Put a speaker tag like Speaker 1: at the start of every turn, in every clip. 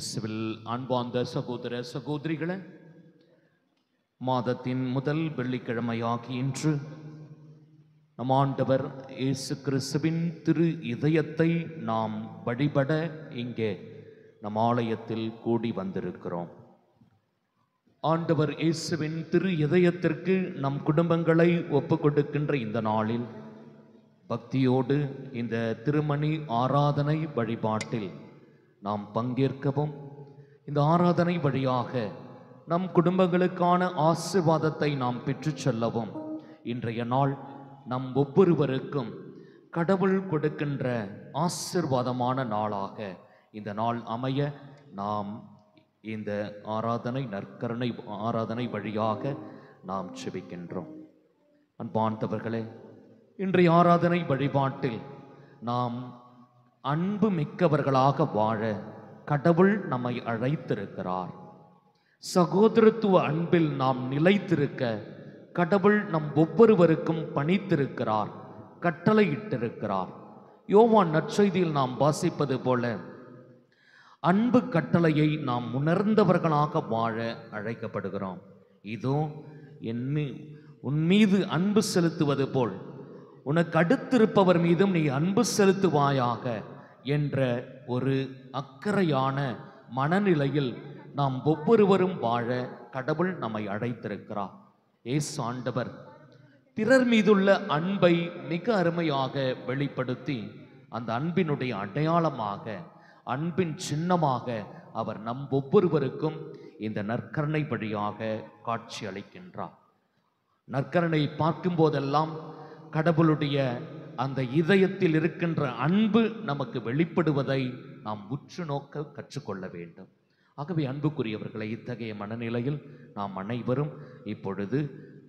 Speaker 1: இயேசுவில் அன்பார்ந்த சகோதர சகோதரிகளே, மாதத்தின் முதல் வெள்ளிக்கிழமையாகிய இன்று நம் ஆண்டவர் இயேசு கிறிஸ்துவின் திரு இதயத்தை நாம் வழிபட இங்கே நம் ஆலயத்தில் கூடி வந்திருக்கிறோம். ஆண்டவர் இயேசுவின் திரு இதயத்திற்கு நம் குடும்பங்களை ஒப்பு கொடுக்கின்ற இந்த நாளில் பக்தியோடு இந்த திருமணி ஆராதனை வழிபாட்டில் நாம் பங்கேற்கவும், இந்த ஆராதனை வழியாக நம் குடும்பங்களுக்கான ஆசீர்வாதத்தை நாம் பெற்றுச் செல்லவும் இன்றைய நாள் நம் ஒவ்வொருவருக்கும் கடவுள் கொடுக்கின்ற ஆசீர்வாதமான நாளாக இந்த நாள் அமைய நாம் இந்த ஆராதனை நற்கருணை ஆராதனை வழியாக நாம் செபிக்கின்றோம். அன்பார்ந்தவர்களே, இன்றைய ஆராதனை வழிபாட்டில் நாம் அன்பு மிக்கவர்களாக வாழ கடவுள் நம்மை அழைத்திருக்கிறார். சகோதரத்துவ அன்பில் நாம் நிலைத்திருக்க கடவுள் நம் ஒவ்வொருவருக்கும் பணித்திருக்கிறார், கட்டளையிட்டிருக்கிறார். யோவான் நற்செய்தியில் நாம் வாசிப்பது போல அன்பு கட்டளையை நாம் உணர்ந்தவர்களாக வாழ அழைக்கப்படுகிறோம். இதோ உன் மீது அன்பு செலுத்துவது போல் உனக்கு அடுத்திருப்பவர் மீதும் நீ அன்பு செலுத்துவாயாக என்ற ஒரு அக்கறையான மனநிலையில் நாம் ஒவ்வொருவரும் வாழ கடவுள் நம்மை அழைத்திருக்கிறார். இயேசு ஆண்டவர் பிறர் மீதுள்ள அன்பை மிக அருமையாக வெளிப்படுத்தி அந்த அன்பினுடைய அடையாளமாக, அன்பின் சின்னமாக அவர் நம் ஒவ்வொருவருக்கும் இந்த நற்கருணை வழியாக காட்சி அளிக்கின்றார். நற்கருணை பார்க்கும் போதெல்லாம் கடவுளுடைய அந்த இதயத்தில் இருக்கின்ற அன்பு நமக்கு வெளிப்படுவதை நாம் உற்று நோக்க கற்றுக்கொள்ள வேண்டும். ஆகவே அன்புக்குரியவர்களை, இத்தகைய மனநிலையில் நாம் அனைவரும் இப்பொழுது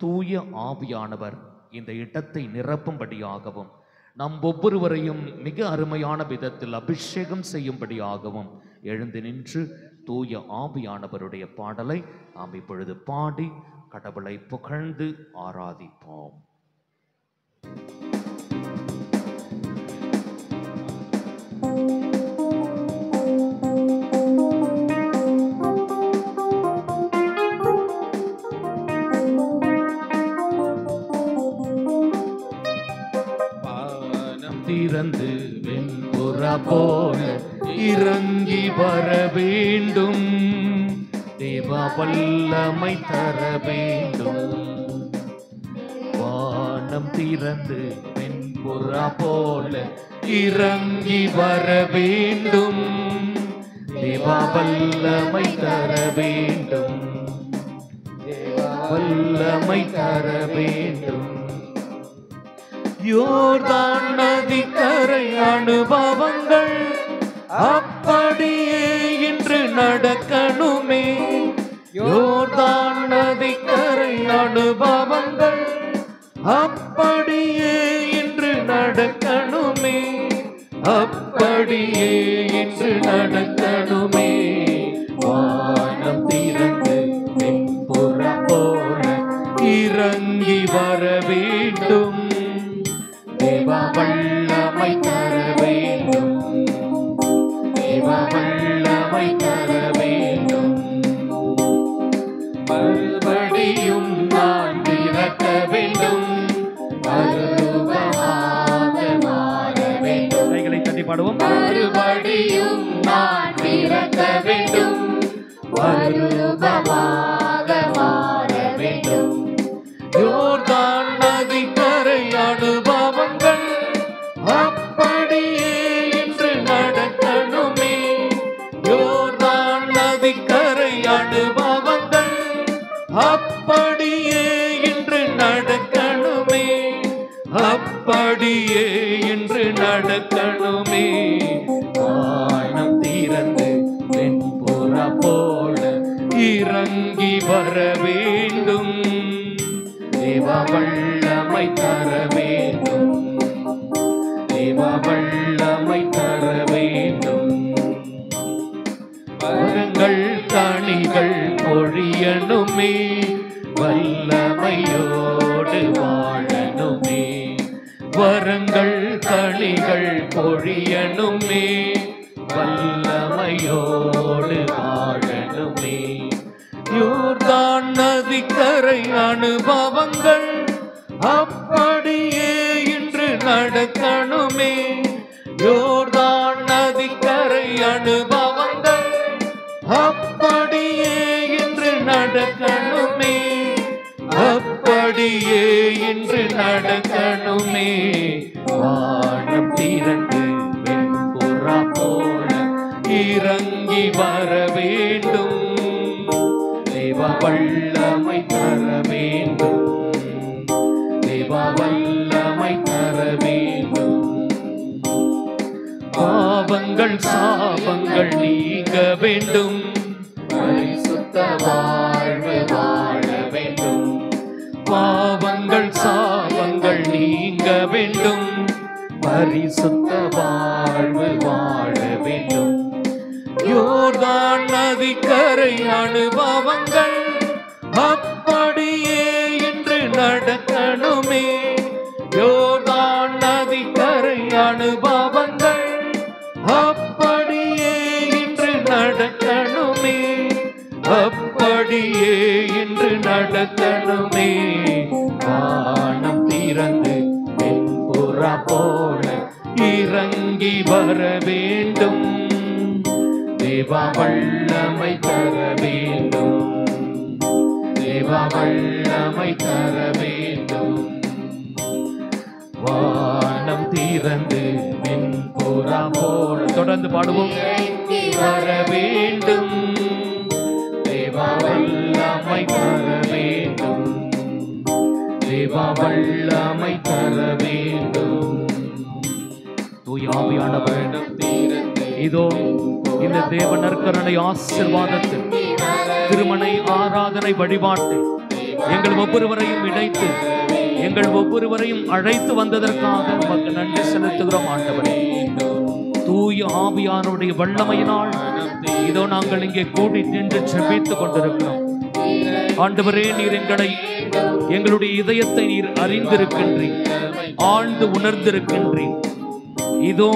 Speaker 1: தூய ஆவியானவர் இந்த இடத்தை நிரப்பும்படியாகவும் நம் ஒவ்வொருவரையும் மிக அருமையான விதத்தில் அபிஷேகம் செய்யும்படியாகவும் எழுந்து நின்று தூய ஆவியானவருடைய பாடலை நாம் இப்பொழுது பாடி கடவுளை புகழ்ந்து ஆராதிப்போம். திறந்து வெண்புறா போல இறங்கி வர வேண்டும், தேவ வல்லமை தர வேண்டும். வானம் திறந்து வெண்புறா போல இறங்கி வர வேண்டும், தேவ வல்லமை தர வேண்டும், தேவ வல்லமை தர வேண்டும். யோர்தான் நதிக்கரை அனுபவங்கள் அப்படியே இன்று நடக்கணுமே, யோர்தான் நதிக்கரை அனுபவங்கள் அப்படியே இன்று நடக்கணுமே, அப்படியே இன்று நடக்கணுமே. வானம் திறந்து வெண்புறா போல இறங்கி வர வேண்டும், தேவ வல்லமை தர வேண்டும், தேவ வல்லமை தர வேண்டும். மறுபடியும் நான் பிறக்க வேண்டும், மறுரூபமாக மாற வேண்டும். கைகளை தட்டி பாடுவோம். மறுபடியும் நான் பிறக்க வேண்டும், மறுரூபமாக மாற வேண்டும். யோர்தான் நதிக்கரை அனுபவங்கள் அப்படியே இன்று நடக்கணுமே, யோர்தான் நதிக்கரை அனுபவங்கள் அப்படியே இன்று நடக்கணுமே, அப்படியே இன்று நடக்கணுமே. வானம் திறந்து வெண்புறா போல இறங்கி வர வேண்டும், தேவ வல்லமை தர வேண்டும், தேவ வல்லமை தர வேண்டும். மரங்கள் கனிகள் பொழியணுமே, வல்லமையோடு வாழணுமே, வரங்கள் கனிகள் பொழியணுமே, வல்லமையோடு வாழணுமே. யோர்தான் நதிக்கரை அனுபவங்கள் அப்படியே இன்று நடக்கணுமே. யோர்தான் நதிக்கரை அனுபவங்கள் அப்படியே இன்று நடக்கணுமே. அப்படியே இன்று நடக்கணுமே. வானம் திறந்து வெண்புறா போல இறங்கி வர வேண்டும். தேவ வல்லமை தர வேண்டும். தேவ வல்லமை தர வேண்டும். பாவங்கள் சாபங்கள் நீங்க வேண்டும். பரிசுத்த வாழ்வு வாழ வேண்டும். பாவங்கள் சாபங்கள் நீங்க வேண்டும். பரிசுத்த வாழ்வு வாழ வேண்டும். யோர்தான் நதிக்கரை அனுபவங்கள் அப்படியே இன்று நடக்கணுமே. யோர்தான் நதிக்கரை அனுபவங்கள் அப்படியே இன்று நடக்கணுமே. அப்படியே இன்று நடக்கணுமே. வானம் திறந்து வெண்புறா போல இறங்கி வர வேண்டும். தேவ வல்லமை தர வேண்டும். தேவ வல்லமை தர வேண்டும். வானம் திறந்து வெண்புறா போல தொடர்ந்து பாடுவோம். வர வேண்டும். தேவ வல்லமை தர வேண்டும். தேவ வல்லமை தர வேண்டும். தூய ஆவியானவர் இதோ இந்த தேவ நற்கருணை ஆசீர்வாதத்தில் திருமணை ஆராதனை வழிபாட்டு எங்கள் ஒவ்வொருவரையும் இணைத்து எங்கள் ஒவ்வொருவரையும் அழைத்து வந்ததற்காக உமக்கு நன்றி செலுத்துகிறோம் ஆண்டவரே. தூய ஆவியானுடைய வல்லமையினால் இதோ நாங்கள் இங்கே கூடி நின்று ஜெபித்துக் கொண்டிருக்கிறோம். ஆண்டவரே, நீர் எங்களுடைய இதயத்தை நீர் அறிந்திருக்கின்றீர், ஆழ்ந்து உணர்ந்திருக்கின்றீர். இதோ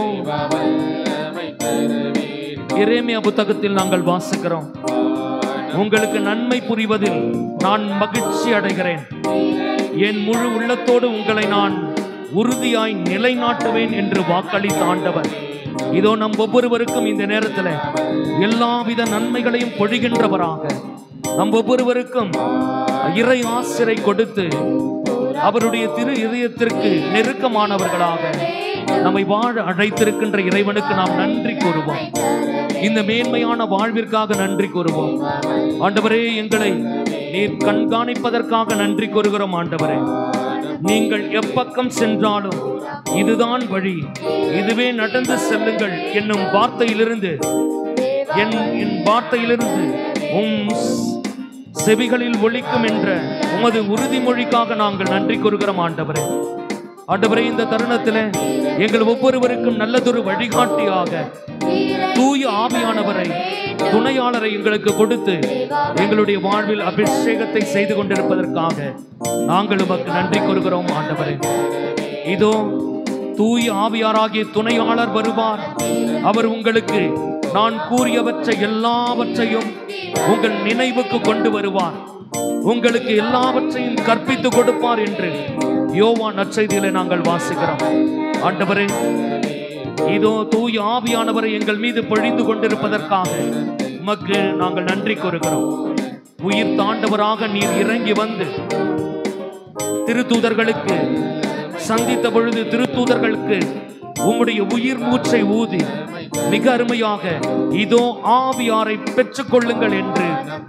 Speaker 1: எரேமியா புத்தகத்தில் நாங்கள் வாசிக்கிறோம், உங்களுக்கு நன்மை புரிவதில் நான் மகிழ்ச்சி அடைகிறேன், என் முழு உள்ளத்தோடு உங்களை நான் உறுதியாய் நிலைநாட்டுவேன் என்று வாக்களித்த ஆண்டவர் இதோ நம் ஒவ்வொருவருக்கும் இந்த நேரத்தில் எல்லாவித நன்மைகளையும் பொழிகின்றவராக நம் ஒவ்வொருவருக்கும் இறை ஆசிரை கொடுத்து அவருடைய திரு இதயத்திற்கு நெருக்கமானவர்களாக நம்மை வாழ அழைத்திருக்கின்ற இறைவனுக்கு நாம் நன்றி கூறுவோம். இந்த மேன்மையான வாழ்விற்காக நன்றி கூறுவோம். ஆண்டவரே, எங்களை நீர் கண்காணிப்பதற்காக நன்றி கூறுகிறோம். ஆண்டவரே, நீங்கள் எப்பக்கம் சென்றாலும் இதுதான் வழி, இதுவே நடந்து செல்லுங்கள் என்னும் வார்த்தையிலிருந்து என் வார்த்தையிலிருந்து செவிகளில் ஒலிக்கும் என்ற உமது உறுதிமொழிக்காக நாங்கள் நன்றி கூறுகிறோம். ஆண்டவரே, ஆண்டவரே, இந்த தருணத்தில் எங்கள் ஒவ்வொருவருக்கும் நல்லதொரு வழிகாட்டியாக தூய ஆவியானவரை துணையாளரை எங்களுக்கு கொடுத்து எங்களுடைய வாழ்வில் அபிஷேகத்தை செய்து கொண்டிருப்பதற்காக நாங்கள் உமக்கு நன்றி கூறுகிறோம். ஆண்டவரே, இதோ தூய ஆவியாராகிய துணையாளர் வருவார். அவர் உங்களுக்கு நான் கூறியவற்றை எல்லாவற்றையும் உங்கள் நினைவுக்கு கொண்டு வருவார், உங்களுக்கு எல்லாவற்றையும் கற்பித்து கொடுப்பார் என்று யோவான் நற்செய்தியிலே நாங்கள் வாசிக்கிறோம். ஆண்டவரே, இதோ தூய ஆவியானவரை எங்கள் மீது பொழிந்து கொண்டிருப்பதற்காக உமக்கு நாங்கள் நன்றி கூறுகிறோம். உயிர் தாண்டவராக நீர் இறங்கி வந்து திருத்தூதர்களுக்கு சந்தித்த பொழுது திருத்தூதர்களுக்கு உம்முடைய உயிர் மூச்சை ஊதி மிக அருமையாக இதோ ஆவியாரை பெற்றுக் கொள்ளுங்கள் என்று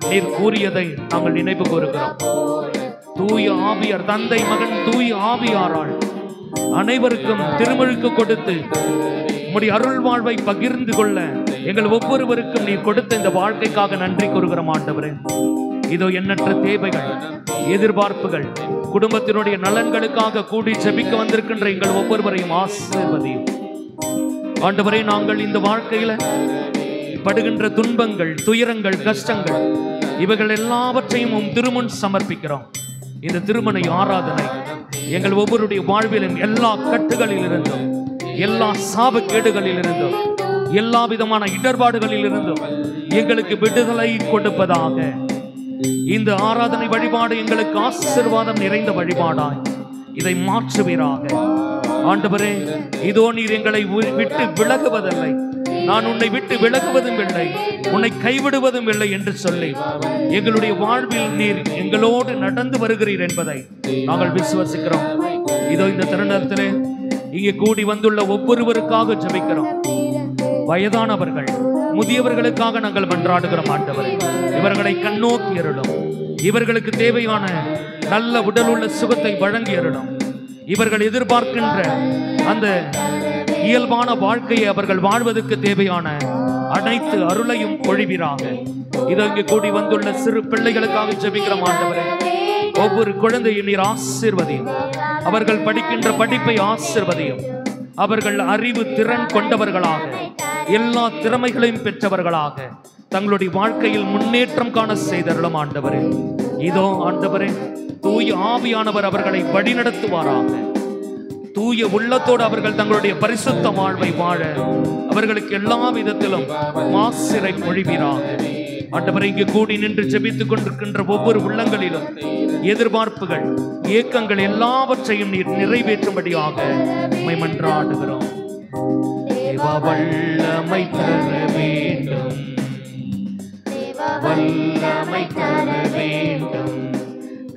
Speaker 1: நீர் கூறியதை நாங்கள் நினைவு கூறுகிறோம். தூய ஆவியார், தந்தை மகன் தூய ஆவியாரால் அனைவருக்கும் திருமுழுக்கு கொடுத்து உம்முடைய அருள் வாழ்வை பகிர்ந்து கொள்ள எங்கள் ஒவ்வொருவருக்கும் நீர் கொடுத்த இந்த வாழ்க்கைக்காக நன்றி கூறுகிறோம். ஆண்டவரே, இதோ எண்ணற்ற தேவைகள், எதிர்பார்ப்புகள், குடும்பத்தினுடைய நலன்களுக்காக கூடி ஜெபிக்க வந்திருக்கின்ற எங்கள் ஒவ்வொருவரையும் ஆசீர்வதியும். ஆண்டவரே, நாங்கள் இந்த வாழ்க்கையில படுகின்ற துன்பங்கள், துயரங்கள், கஷ்டங்கள் இவைகள் எல்லாவற்றையும் உம் திருமுன் சமர்ப்பிக்கிறோம். இந்த திருமணை ஆராதனை எங்கள் ஒவ்வொருடைய வாழ்விலும் எல்லா கட்டுகளில் இருந்தும், எல்லா சாபக்கேடுகளில் இருந்தும், எல்லா விதமான இடர்பாடுகளில் இருந்தும் எங்களுக்கு விடுதலை கொடுப்பதாக. இந்த ஆராதனை வழிபாடு எங்களுக்கு ஆசீர்வாதம் நிறைந்த வழிபாடாய் இதை மாற்றுவீராக. ஆண்டவரே, இதோ நீர் எங்களை விட்டு விலகுவதில்லை, நான் உன்னை விட்டு விலகுவதும் இல்லை, உன்னை கைவிடுவதும் இல்லை என்று சொல்லி எங்களுடைய வாழ்வில் நீர் எங்களோடு நடந்து வருகிறீர் என்பதை நாங்கள் விசுவசிக்கிறோம். இதோ இந்த தருணத்திலே இங்கே கூடி வந்துள்ள ஒவ்வொருவருக்காக ஜெபிக்கிறோம். வயதானவர்கள், முதியவர்களுக்காக நாங்கள் மன்றாடுகிறோம். ஆண்டவரே, இவர்களை கண்ணோக்கி அருளும். இவர்களுக்கு தேவையான நல்ல உடலுள்ள சுகத்தை வழங்கி அருளும். இவர்கள் எதிர்பார்க்கின்ற அந்த இயல்பான வாழ்க்கையை அவர்கள் வாழ்வதற்கு தேவையான அனைத்து அருளையும் பொழிவீராக. இதோ இங்கு கூடி வந்துள்ள சிறு பிள்ளைகளுக்காக ஜெபிக்கிறோம். ஆண்டவரே, ஒவ்வொரு குழந்தையும் நீர் ஆசீர்வதியும். அவர்கள் படிக்கின்ற படிப்பை ஆசீர்வதியும். அவர்கள் அறிவு திறன் கொண்டவர்களாக, எல்லா திறமைகளையும் பெற்றவர்களாக தங்களுடைய வாழ்க்கையில் முன்னேற்றம் காண செய்தருளும். ஆண்டவரே, இதோ ஆண்டவரே, தூய ஆவியானவர் அவர்களை வழிநடத்துவாராக. தூய உள்ளத்தோடு அவர்கள் தங்களுடைய பரிசுத்த வாழ்வை வாழ அவர்களுக்கு எல்லா விதத்திலும் ஆசிரை பொழிவீராக. ஆண்டவரை, இங்கு கூடி நின்று ஜெபித்துக் கொண்டிருக்கின்ற ஒவ்வொரு உள்ளங்களிலும் எதிர்பார்ப்புகள், ஏக்கங்கள் எல்லாவற்றையும் நீர் நிறைவேற்றும்படியாக உம்மை மன்றாடுகிறோம். தேவ வல்லமை தர வேண்டும், வல்லமை தர வேண்டும்.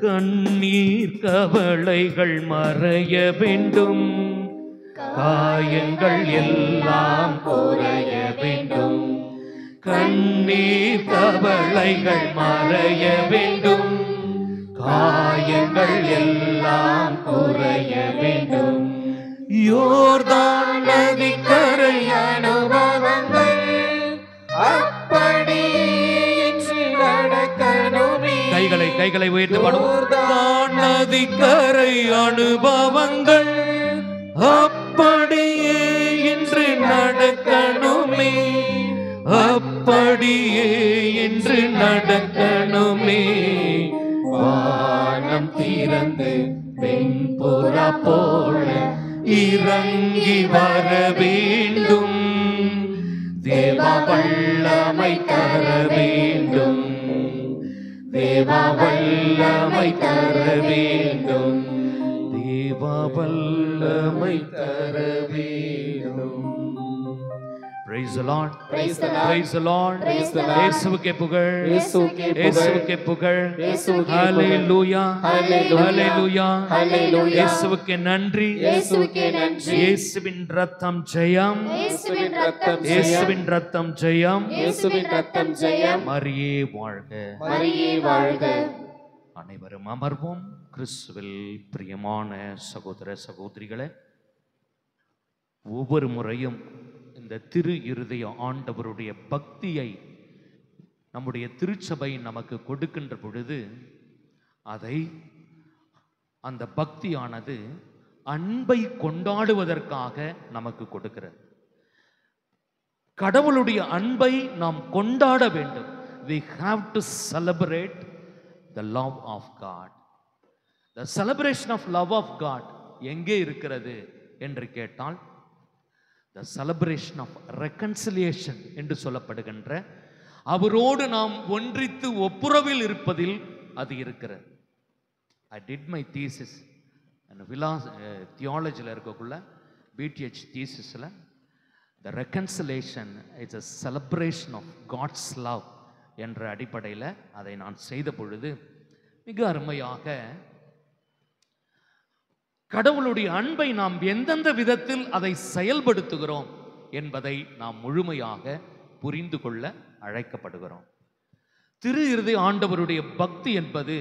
Speaker 1: கண்ணீர் கவலைகள் மறைய வேண்டும், காயங்கள் எல்லாம் குறைய வேண்டும். கண்ணீர் கவலைகள் மறைய வேண்டும், காயங்கள் எல்லாம் குறைய வேண்டும். யோர்தான் நதிக்கரை அனுபவங்கள் அப்படி நடக்கணுமே. கைகளை உயர்த்தி பாடுவோம். யோர்தான் நதிக்கரை அனுபவங்கள் அப்படியே இன்று நடக்கணுமே, அப்படியே இன்று நடக்கணுமே. வானம் திறந்து வெண்புறா போல இறங்கி வர வேண்டும். தேவ வல்லமை தர வேண்டும், தேவ வல்லமை தர வேண்டும், தேவ வல்லமை தர வேண்டும். Praise the Lord. Praise the Lord. Praise the Lord. Praise the Lord. இயேசுவுக்கே புகழ். இயேசுவுக்கே புகழ். ஹல்லேலூயா. ஹல்லேலூயா. ஹல்லேலூயா. இயேசுவுக்கே நன்றி. இயேசுவுக்கே நன்றி. இயேசுவின் இரத்தம் ஜெயம். இயேசுவின் இரத்தம் ஜெயம். இயேசுவின் இரத்தம் ஜெயம். இயேசுவின் இரத்தம் ஜெயம். மரியே வாழ்க. மரியே வாழ்க. அனைவரும் அமர்வோம். கிறிஸ்துவில் பிரியமான சகோதர சகோதரிகளே, ஒவ்வொரு முறையும் இந்த திரு இருதய ஆண்டவருடைய பக்தியை நம்முடைய திருச்சபை நமக்கு கொடுக்கின்ற பொழுது அதை அந்த பக்தியானது அன்பை கொண்டாடுவதற்காக நமக்கு கொடுக்கிறது. கடவுளுடைய அன்பை நாம் கொண்டாட வேண்டும். We have to celebrate the love of God. The celebration of love of God எங்கே இருக்கிறது என்று கேட்டால், the celebration of reconciliation என்று சொல்லப்படுகின்ற அவரோடு நாம் ஒன்றித்து ஒப்புரவில் இருப்பதில் அது இருக்கிறது. I did my thesis and theologyல இருக்கக்குள்ள BTH thesis-ல the reconciliation is a celebration of God's love என்ற அடிப்படையில் அதை நான் செய்த பொழுது மிக அருமையாக கடவுளுடைய அன்பை நாம் எந்தெந்த விதத்தில் அதை செயல்படுத்துகிறோம் என்பதை நாம் முழுமையாக புரிந்து கொள்ள அழைக்கப்படுகிறோம். திரு இருதய ஆண்டவருடைய பக்தி என்பது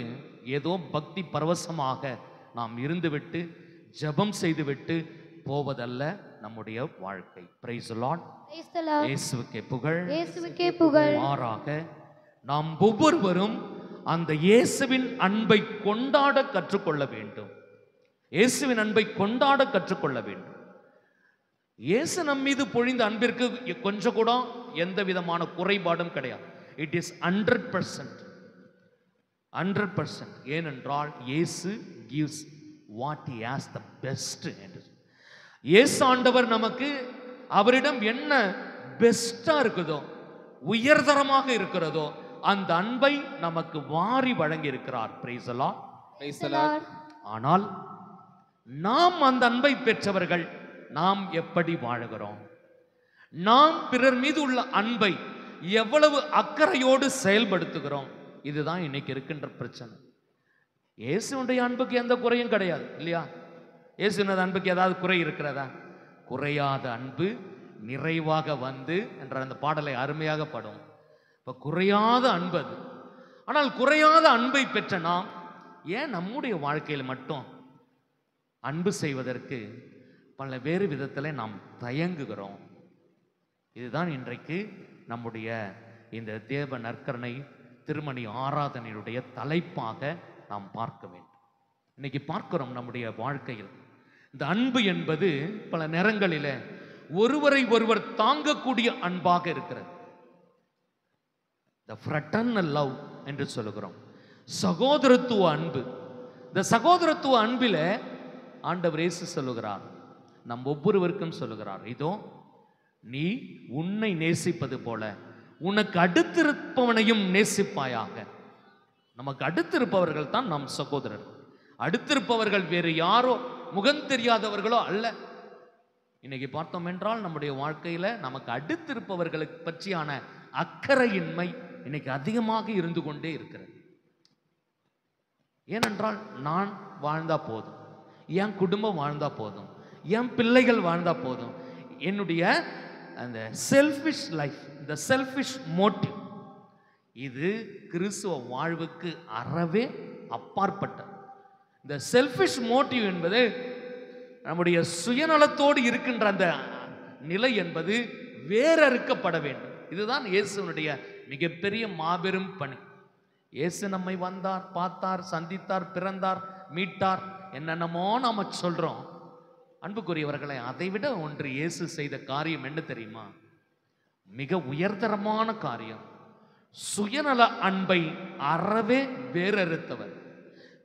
Speaker 1: ஏதோ பக்தி பரவசமாக நாம் இருந்துவிட்டு ஜெபம் செய்துவிட்டு போவதல்ல நம்முடைய வாழ்க்கை. Praise the Lord. இயேசுவுக்கே புகழ். இயேசுவுக்கே புகழ். மாறாக நாம் ஒவ்வொருவரும் அந்த இயேசுவின் அன்பை கொண்டாட கற்றுக்கொள்ள வேண்டும். இயேசுவின் அன்பை கொண்டாட கற்றுக்கொள்ள வேண்டும். இயேசு நம் மீது பொழிந்த அன்பிற்கு கொஞ்சம் கூட எந்த விதமான குறைபாடும் கிடையாது. It is 100%. ஏனென்றால் இயேசு gives what he has the best என்று. இயேசு ஆண்டவர் நமக்கு அவரிடம் என்ன பெஸ்டா இருக்குதோ, உயர்தரமாக இருக்கிறதோ அந்த அன்பை நமக்கு வாரி வழங்கி இருக்கிறார். Praise the Lord.
Speaker 2: Praise the Lord.
Speaker 1: ஆனால் நாம் அந்த அன்பை பெற்றவர்கள் நாம் எப்படி வாழுகிறோம்? நாம் பிறர் மீது உள்ள அன்பை எவ்வளவு அக்கறையோடு செயல்படுத்துகிறோம்? இதுதான் இன்னைக்கு இருக்கின்ற பிரச்சனை. இயேசுனுடைய அன்புக்கு எந்த குறையும் கிடையாது இல்லையா? இயேசுனது அன்புக்கு ஏதாவது குறை இருக்கிறதா? குறையாத அன்பு நிறைவாக வந்து என்ற அந்த பாடலை அருமையாக பாடும். இப்ப குறையாத அன்பு அது. ஆனால் குறையாத அன்பை பெற்ற நாம் ஏன் நம்முடைய வாழ்க்கையில் மட்டும் அன்பு செய்வதற்கு பல வேறு விதத்தில் நாம் தயங்குகிறோம்? இதுதான் இன்றைக்கு நம்முடைய இந்த தேவ நற்கருணை திருமணி ஆராதனையுடைய தலைப்பாக நாம் பார்க்க வேண்டும். இன்னைக்கு பார்க்கிறோம் நம்முடைய வாழ்க்கையில் இந்த அன்பு என்பது பல நேரங்களில் ஒருவரை ஒருவர் தாங்கக்கூடிய அன்பாக இருக்கிறது. The fraternal love என்று சொல்லுகிறோம், சகோதரத்துவ அன்பு. இந்த சகோதரத்துவ அன்பில் ஆண்டவர் இயேசு சொல்லுகிறார், நம் ஒவ்வொருவருக்கும் சொல்லுகிறார், இதோ நீ உன்னை நேசிப்பது போல உனக்கு அடுத்திருப்பவனையும் நேசிப்பாயாக. நமக்கு அடுத்திருப்பவர்கள் தான் நம் சகோதரர். அடுத்திருப்பவர்கள் வேறு யாரோ முகம் தெரியாதவர்களோ அல்ல. இன்னைக்கு பார்த்தோம் என்றால் நம்முடைய வாழ்க்கையில நமக்கு அடுத்திருப்பவர்களுக்கு பற்றியான அக்கறையின்மை இன்னைக்கு அதிகமாக இருந்து கொண்டே இருக்கிறது. ஏனென்றால் நான் வாழ்ந்தா போதும், என் குடும்பம் வாழ்ந்தா போதும், என் பிள்ளைகள் வாழ்ந்தா போதும், என்னுடைய அந்த செல்ஃபிஷ் லைஃப், இந்த செல்ஃபிஷ் மோட்டிவ், இது கிறிஸ்துவ வாழ்வுக்கு அறவே அப்பாற்பட்டது. இந்த செல்ஃபிஷ் மோட்டிவ் என்பது நம்முடைய சுயநலத்தோடு இருக்கின்ற அந்த நிலை என்பது வேறறுக்கப்பட வேண்டும். இதுதான் இயேசுனுடைய மிகப்பெரிய மாபெரும் பணி. இயேசு நம்மை வந்தார், பார்த்தார், சந்தித்தார், பிறந்தார், மீட்டார், என்னென்னமோ நாம சொல்றோம். அன்புக்குரியவர்களை, அதைவிட ஒன்று இயேசு செய்த காரியம் என்ன தெரியுமா? மிக உயர்தரமான காரியம். சுயநல அன்பை அறவே வேறறுத்தவர்.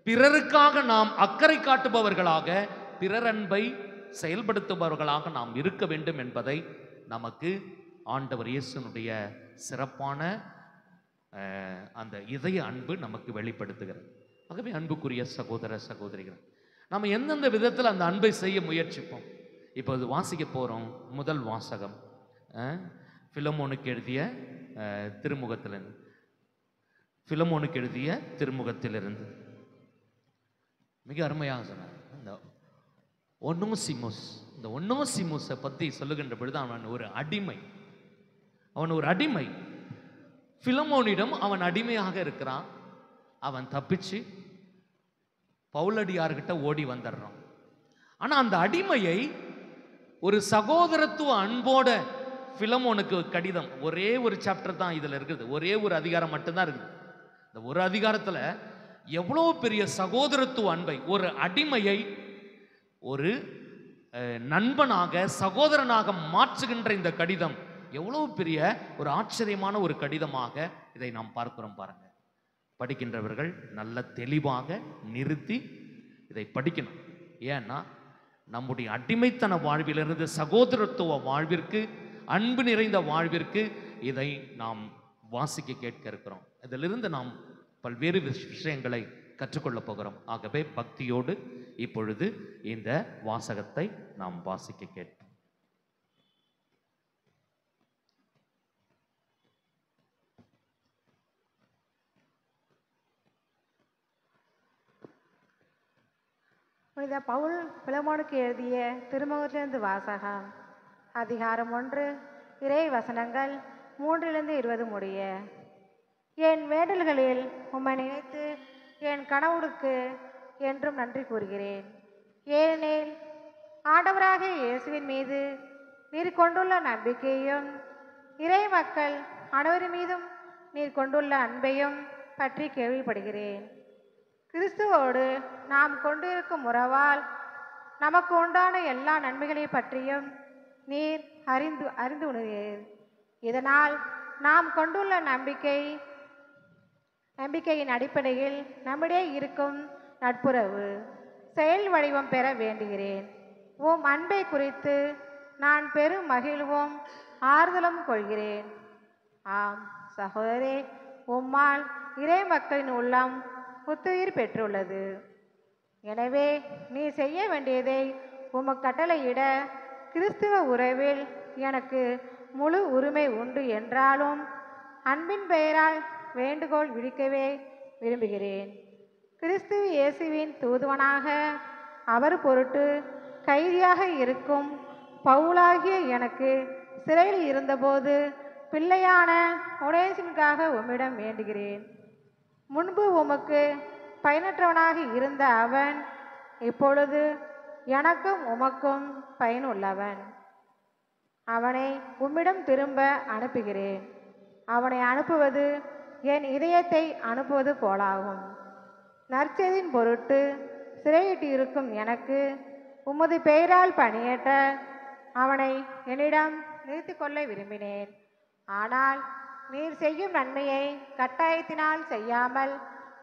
Speaker 1: பிறருக்காக நாம் அக்கறை காட்டுபவர்களாக, பிறர் அன்பை செயல்படுத்துபவர்களாக நாம் இருக்க வேண்டும் என்பதை நமக்கு ஆண்டவர் இயேசுனுடைய சிறப்பான அந்த இதய அன்பு நமக்கு வெளிப்படுத்துகிறது. ஆகவே அன்புக்குரிய சகோதர சகோதரிகள், நம்ம எந்தெந்த விதத்தில் அந்த அன்பை செய்ய முயற்சிப்போம்? இப்போது வாசிக்க போகிறோம். முதல் வாசகம் பிலமோனுக்கு எழுதிய திருமுகத்திலிருந்து. பிலமோனுக்கு எழுதிய திருமுகத்திலிருந்து மிக அருமையாக சொன்னார். இந்த ஒனோசிமோஸ், இந்த ஒனோசிமோஸை பற்றி சொல்லுகின்ற பொழுது அவன் ஒரு அடிமை. அவன் ஒரு அடிமை. பிலமோனிடம் அவன் அடிமையாக இருக்கிறான். அவன் தப்பிச்சு பவுலடியார்கிட்ட ஓடி வந்துடுறான். ஆனால் அந்த அடிமையை ஒரு சகோதரத்துவ அன்போட பிலமோனுக்கு கடிதம், ஒரே ஒரு சாப்டர் தான் இதில் இருக்குது, ஒரே ஒரு அதிகாரம் மட்டும்தான் இருக்குது. இந்த ஒரு அதிகாரத்தில் எவ்வளோ பெரிய சகோதரத்துவ அன்பை, ஒரு அடிமையை ஒரு நண்பனாக சகோதரனாக மாற்றுகின்ற இந்த கடிதம் எவ்வளவு பெரிய ஒரு ஆச்சரியமான ஒரு கடிதமாக இதை நாம் பார்க்கிறோம். பாருங்க, படிக்கின்றவர்கள் நல்ல தெளிவாக நிறுத்தி இதை படிக்கணும். ஏன்னா நம்முடைய அடிமைத்தன வாழ்விலிருந்து சகோதரத்துவ வாழ்விற்கு, அன்பு நிறைந்த வாழ்விற்கு இதை நாம் வாசிக்க கேட்க இருக்கிறோம். இதிலிருந்து நாம் பல்வேறு விஷயங்களை கற்றுக்கொள்ளப் போகிறோம். ஆகவே பக்தியோடு இப்பொழுது இந்த வாசகத்தை நாம் வாசிக்க கேட்போம்.
Speaker 3: புனித பவுல் பிலமோனுக்கு எழுதிய திருமுகத்திலிருந்து வாசகம். அதிகாரம் 1, இறை வசனங்கள் 3-20 முடிய. என் வேண்டல்களில் உம்மை நினைத்து என் கணவனுக்கு என்றும் நன்றி கூறுகிறேன். ஏனெனில் ஆண்டவராகிய இயேசுவின் மீது நீர் கொண்டுள்ள நம்பிக்கையும் இறை மக்கள் அனைவரின் மீதும் நீர் கொண்டுள்ள அன்பையும் பற்றி கேள்விப்படுகிறேன். கிறிஸ்துவோடு நாம் கொண்டிருக்கும் உறவால் நமக்கு உண்டான எல்லா நன்மைகளை பற்றியும் நீர் அறிந்து உணர்கிறீர். இதனால் நாம் கொண்டுள்ள நம்பிக்கையின் அடிப்படையில் நம்மிடையே இருக்கும் நட்புறவு செயல் வடிவம் பெற வேண்டுகிறேன். உம் அன்பை குறித்து நான் பெரும் மகிழ்வும் ஆறுதலும் கொள்கிறேன். ஆம் சகோதரே, உம்மால் இறை மக்களின் உள்ளம் புத்துயிர் பெற்றுள்ளது. எனவே நீ செய்ய வேண்டியதை உமக்கு கட்டளையிட கிறிஸ்துவ உறவில் எனக்கு முழு உரிமை உண்டு என்றாலும் அன்பின் பெயரால் வேண்டுகோள் விடுக்கவே விரும்புகிறேன். கிறிஸ்துவ இயேசுவின் தூதுவனாக அவர் பொருட்டு கைதியாக இருக்கும் பவுலாகிய எனக்கு சிறையில் இருந்தபோது பிள்ளையான ஒனேசிமுக்காக உம்மிடம் வேண்டுகிறேன். முன்பு உமக்கு பயனற்றவனாக இருந்த அவன் இப்பொழுது எனக்கும் உமக்கும் பயனுள்ளவன். அவனை உம்மிடம் திரும்ப அனுப்புகிறேன். அவனை அனுப்புவது என் இதயத்தை அனுப்புவது போலாகும். நற்செய்தியின் பொருட்டு சிறையிட்டு இருக்கும் எனக்கு உமது பெயரால் பணியேற்ற அவனை என்னிடம் நிறுத்தி கொள்ள விரும்பினேன். ஆனால் நீர் செய்யும் நன்மையை கட்டாயத்தினால் செய்யாமல்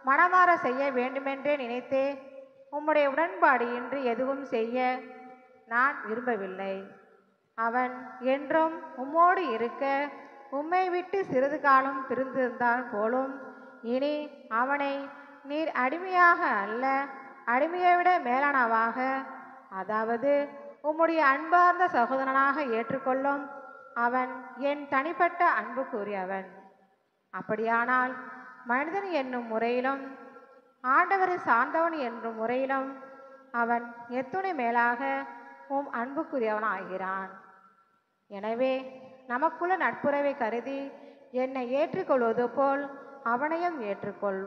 Speaker 3: மனமாற செய்ய வேண்டுமென்றே நினைத்தே உம்முடைய உடன்பாடு இன்றி எதுவும் செய்ய நான் விரும்பவில்லை. அவன் என்றும் உம்மோடு இருக்க உம்மை விட்டு சிறிது காலம் பிரிந்திருந்தான் போலும் இனி அவனை நீர் அடிமையாக அல்ல, அடிமையை விட மேலானவாக, அதாவது உம்முடைய அன்பார்ந்த சகோதரனாக ஏற்றுக்கொள்ளும். அவன் என் தனிப்பட்ட அன்புக்குரியவன். அப்படியானால் மனிதன் என்னும் முறையிலும் ஆண்டவரை சார்ந்தவன் என்னும் முறையிலும் அவன் எத்துணை மேலாக உம் அன்புக்குரியவனாகிறான். எனவே நமக்குள்ள நட்புறவை கருதி என்னை ஏற்றுக்கொள்வது போல் அவனையும் ஏற்றுக்கொள்.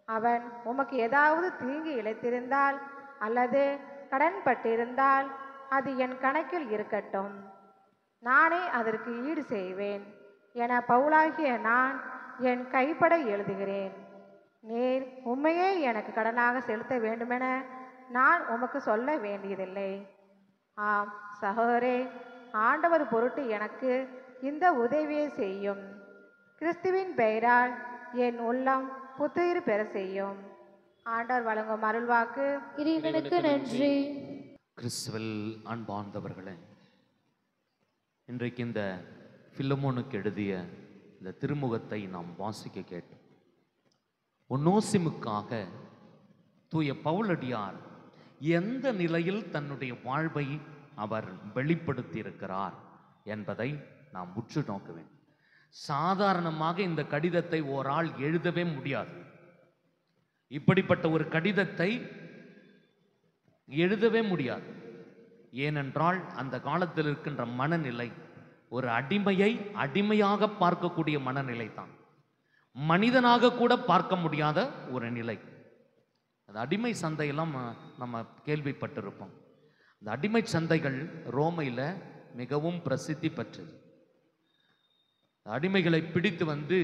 Speaker 3: அவன் உமக்கு ஏதாவது தீங்கு இழைத்திருந்தால் அல்லது கடன்பட்டிருந்தால் அது என் கணக்கில் இருக்கட்டும், நானே அதற்கு ஈடு செய்வேன் என பவுலாகிய நான் என் கைப்பட எழுதுகிறேன். நீர் உண்மையே எனக்கு கடனாக செலுத்த வேண்டுமென நான் உமக்கு சொல்ல வேண்டியதில்லை. ஆம் சகோதரே, ஆண்டவர் பொருட்டு எனக்கு இந்த உதவியை செய்யும். கிறிஸ்துவின் பெயரால் என் உள்ளம் புத்துயிர் பெற செய்யும். ஆண்டவர் வழங்கும் அருள்வாக்கு.
Speaker 2: இறைவனுக்கு நன்றி.
Speaker 1: கிறிஸ்துவில் அன்பார்ந்தவர்களே, இன்றைக்கு இந்த பிலமோனுக்கு எழுதிய இந்த திருமுகத்தை நாம் வாசிக்க கேட்டோம். ஒனேசிமுக்காக தூய பவுலடியார் எந்த நிலையில் தன்னுடைய வாழ்வை அவர் வெளிப்படுத்தி இருக்கிறார் என்பதை நாம் உற்று நோக்க வேண்டும். சாதாரணமாக இந்த கடிதத்தை ஓராள் எழுதவே முடியாது. இப்படிப்பட்ட ஒரு கடிதத்தை எழுதவே முடியாது. ஏனென்றால் அந்த காலத்தில் இருக்கின்ற மனநிலை ஒரு அடிமையை அடிமையாக பார்க்கக்கூடிய மனநிலை தான். மனிதனாக கூட பார்க்க முடியாத ஒரு நிலை. அது அடிமை சந்தையெல்லாம் நம்ம கேள்விப்பட்டிருப்போம். அந்த அடிமை சந்தைகள் ரோமையில் மிகவும் பிரசித்தி பெற்றது. அடிமைகளை பிடித்து வந்து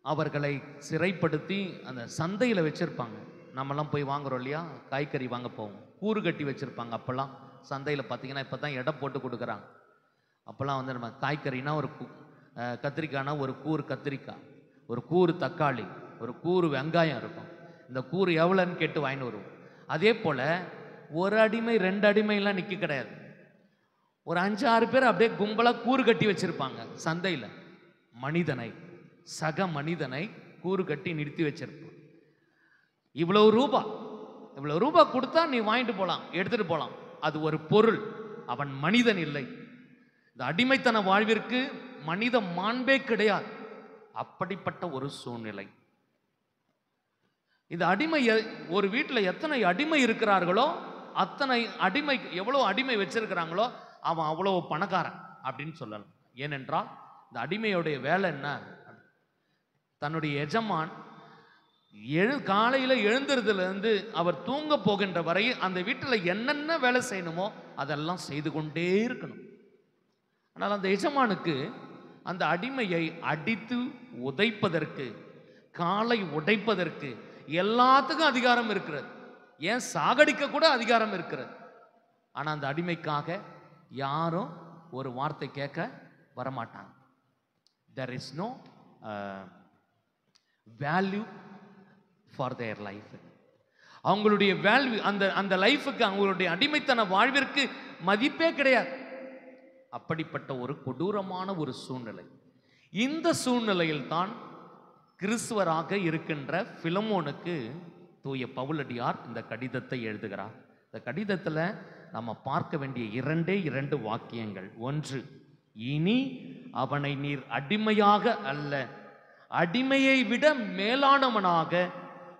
Speaker 1: அவர்களை சிறைப்படுத்தி அந்த சந்தையில் வச்சிருப்பாங்க. நம்மெல்லாம் போய் வாங்குறோம் இல்லையா, காய்கறி வாங்க போவோம், கூறு கட்டி வச்சிருப்பாங்க. அப்போல்லாம் சந்தையில் பார்த்தீங்கன்னா இப்போ தான் எடை போட்டு கொடுக்குறாங்க. அப்போல்லாம் வந்து நம்ம காய்கறினா ஒரு கத்திரிக்காய்னா ஒரு கூறு கத்திரிக்காய், ஒரு கூறு தக்காளி, ஒரு கூறு வெங்காயம் இருக்கும். இந்த கூறு எவ்வளோன்னு கேட்டு வாங்கிட்டு வருவோம். அதே போல் ஒரு அடிமை ரெண்டு அடிமைலாம் நிற்க கிடையாது. ஒரு 5-6 பேர் அப்படியே கும்பலாக கூறு கட்டி வச்சிருப்பாங்க சந்தையில். மனிதனை, சக மனிதனை கூறு கட்டி நிறுத்தி வச்சிருப்பான். இவ்வளவு ரூபா கொடுத்தா நீ வாங்கிட்டு போகலாம், எடுத்துட்டு போகலாம். அது ஒரு பொருள். அவன் மனிதன் இல்லை. இந்த அடிமைத்தன வாழ்விற்கு மனித மாண்பே கிடையாது. அப்படிப்பட்ட ஒரு சூழ்நிலை. இந்த அடிமை, ஒரு வீட்டில் எத்தனை அடிமை இருக்கிறார்களோ அத்தனை அடிமை, எவ்வளோ அடிமை வச்சிருக்கிறாங்களோ அவன் அவ்வளோ பணக்காரன் அப்படின்னு சொல்லலாம். ஏனென்றால் இந்த அடிமையுடைய வேலை என்ன? தன்னுடைய எஜமான் காலையில் எழுந்துறதுலேருந்து அவர் தூங்க போகின்ற வரை அந்த வீட்டில் என்னென்ன வேலை செய்யணுமோ அதெல்லாம் செய்து கொண்டே இருக்கணும். ஆனால் அந்த எஜமானுக்கு அந்த அடிமையை அடித்து உதைப்பதற்கு, காலை உடைப்பதற்கு எல்லாத்துக்கும் அதிகாரம் இருக்கிறது. ஏன் சாகடிக்க கூட அதிகாரம் இருக்கிறது. ஆனால் அந்த அடிமைக்காக யாரும் ஒரு வார்த்தை கேட்க வரமாட்டாங்க. there is no value for their life. அவங்களுடைய வேல்யூ, அந்த லைஃபுக்கு, அவங்களுடைய அடிமைத்தன வாழ்விற்கு மதிப்பே கிடையாது. அப்படிப்பட்ட ஒரு கொடூரமான ஒரு சூழ்நிலை. இந்த சூழ்நிலையில் தான் கிறிஸ்துவராக இருக்கின்ற பிலமோனுக்கு தூய பவுலடியார் இந்த கடிதத்தை எழுதுகிறார். இந்த கடிதத்தில் நம்ம பார்க்க வேண்டிய 2 வாக்கியங்கள். 1, இனி அவனை நீர் அடிமையாக அல்ல, அடிமையை விட மேலானவனாக,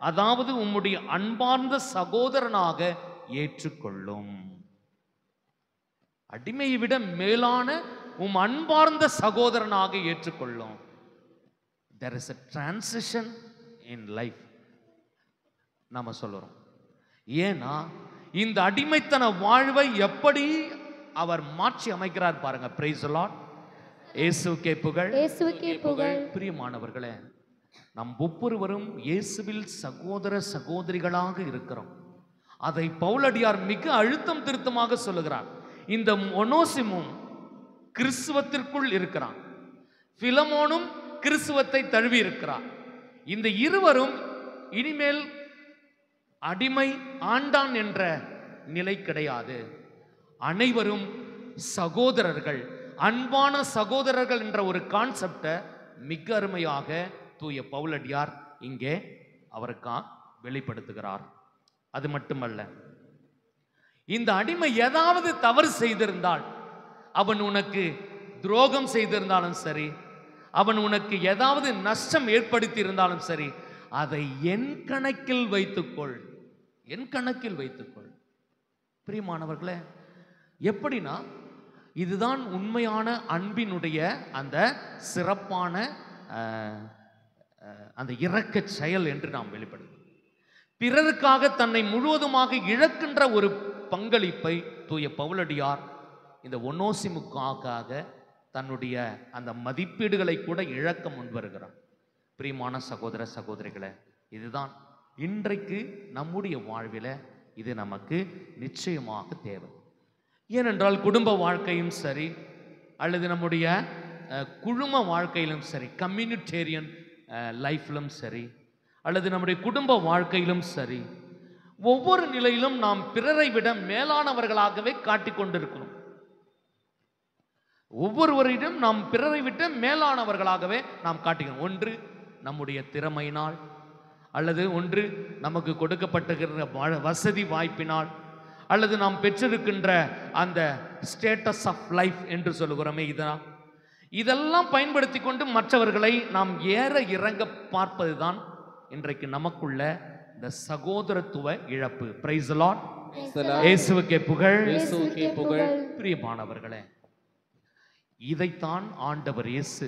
Speaker 1: அதாவது உம்முடைய அன்பார்ந்த சகோதரனாக ஏற்றுக்கொள்ளும். அடிமையை விட மேலான உம் அன்பார்ந்த சகோதரனாக ஏற்றுக்கொள்ளும். There is a transition in life நாம சொல்றோம். ஏன்னா இந்த அடிமைத்தன வாழ்வை எப்படி அவர் மாற்றி அமைக்கிறார் பாருங்க. Praise the Lord. இயேசுவுக்கே புகழ்.
Speaker 2: இயேசுவுக்கே புகழ்.
Speaker 1: பிரியமானவர்களே, நாம் ஒவ்வொருவரும் இயேசுவில் சகோதர சகோதரிகளாக இருக்கிறோம். அதை பவுலடியார் மிக அழுத்தம் திருத்தமாக சொல்லுகிறார். இந்த ஒனோசிமும் கிறிஸ்துவத்திற்குள் இருக்கிறான், பிலமோனும் கிறிஸ்துவத்தை தழுவி இருக்கிறார். இந்த இருவரும் இனிமேல் அடிமை ஆண்டான் என்ற நிலை கிடையாது. அனைவரும் சகோதரர்கள், அன்பான சகோதரர்கள் என்ற ஒரு கான்செப்டை மிக அருமையாக தூய பவுலடியார் இங்கே அவருக்கா வெளிப்படுத்துகிறார். அது மட்டுமல்ல, இந்த அடிமை ஏதாவது தவறு செய்திருந்தால், அவன் உனக்கு துரோகம் செய்திருந்தாலும் சரி, அவன் உனக்கு ஏதாவது நஷ்டம் ஏற்படுத்தி இருந்தாலும் சரி, அதை என் கணக்கில் வைத்துக்கொள், என் கணக்கில் வைத்துக்கொள். பிரியமானவர்களே, எப்படின்னா இதுதான் உண்மையான அன்பினுடைய அந்த சிறப்பான அந்த இரக்க செயல் என்று நாம் வெளிப்படுத்தும். பிறருக்காக தன்னை முழுவதுமாக இழக்கின்ற ஒரு பங்களிப்பை தூய பவுலடியார் இந்த ஒனோசிமுக்காக தன்னுடைய அந்த மதிப்பீடுகளை கூட இழக்க முன்வருகிறார். பிரியமான சகோதர சகோதரிகளே, இதுதான் இன்றைக்கு நம்முடைய வாழ்வில் இது நமக்கு நிச்சயமாக தேவை. ஏனென்றால் குடும்ப வாழ்க்கையும் சரி, அல்லது நம்முடைய குழும வாழ்க்கையிலும் சரி, கம்யூனிட்டேரியன் லைஃப்லும் சரி, அல்லது நம்முடைய குடும்ப வாழ்க்கையிலும் சரி, ஒவ்வொரு நிலையிலும் நாம் பிறரை விட மேலானவர்களாகவே காட்டிக் கொண்டிருக்கிறோம். ஒவ்வொருவரிடம் நாம் பிறரை விட மேலானவர்களாகவே நாம் காட்டுகிறோம். ஒன்று நம்முடைய திறமையினால், அல்லது ஒன்று நமக்கு கொடுக்கப்பட்டிருக்கிற வசதி வாய்ப்பினால், அல்லது நாம் பெற்றிருக்கின்ற அந்த ஸ்டேட்டஸ் ஆஃப் லைஃப் என்று சொல்லுகிறோமே, இதெல்லாம் பயன்படுத்தி கொண்டு மற்றவர்களை நாம் ஏற இறங்க பார்ப்பதுதான் இன்றைக்கு நமக்குள்ள இந்த சகோதரத்துவ இழப்பு. Praise the Lord. இயேசுவுக்கே புகழ்.
Speaker 2: இயேசுவுக்கே புகழ்.
Speaker 1: பிரியமானவர்களே, இதைத்தான் ஆண்டவர் இயேசு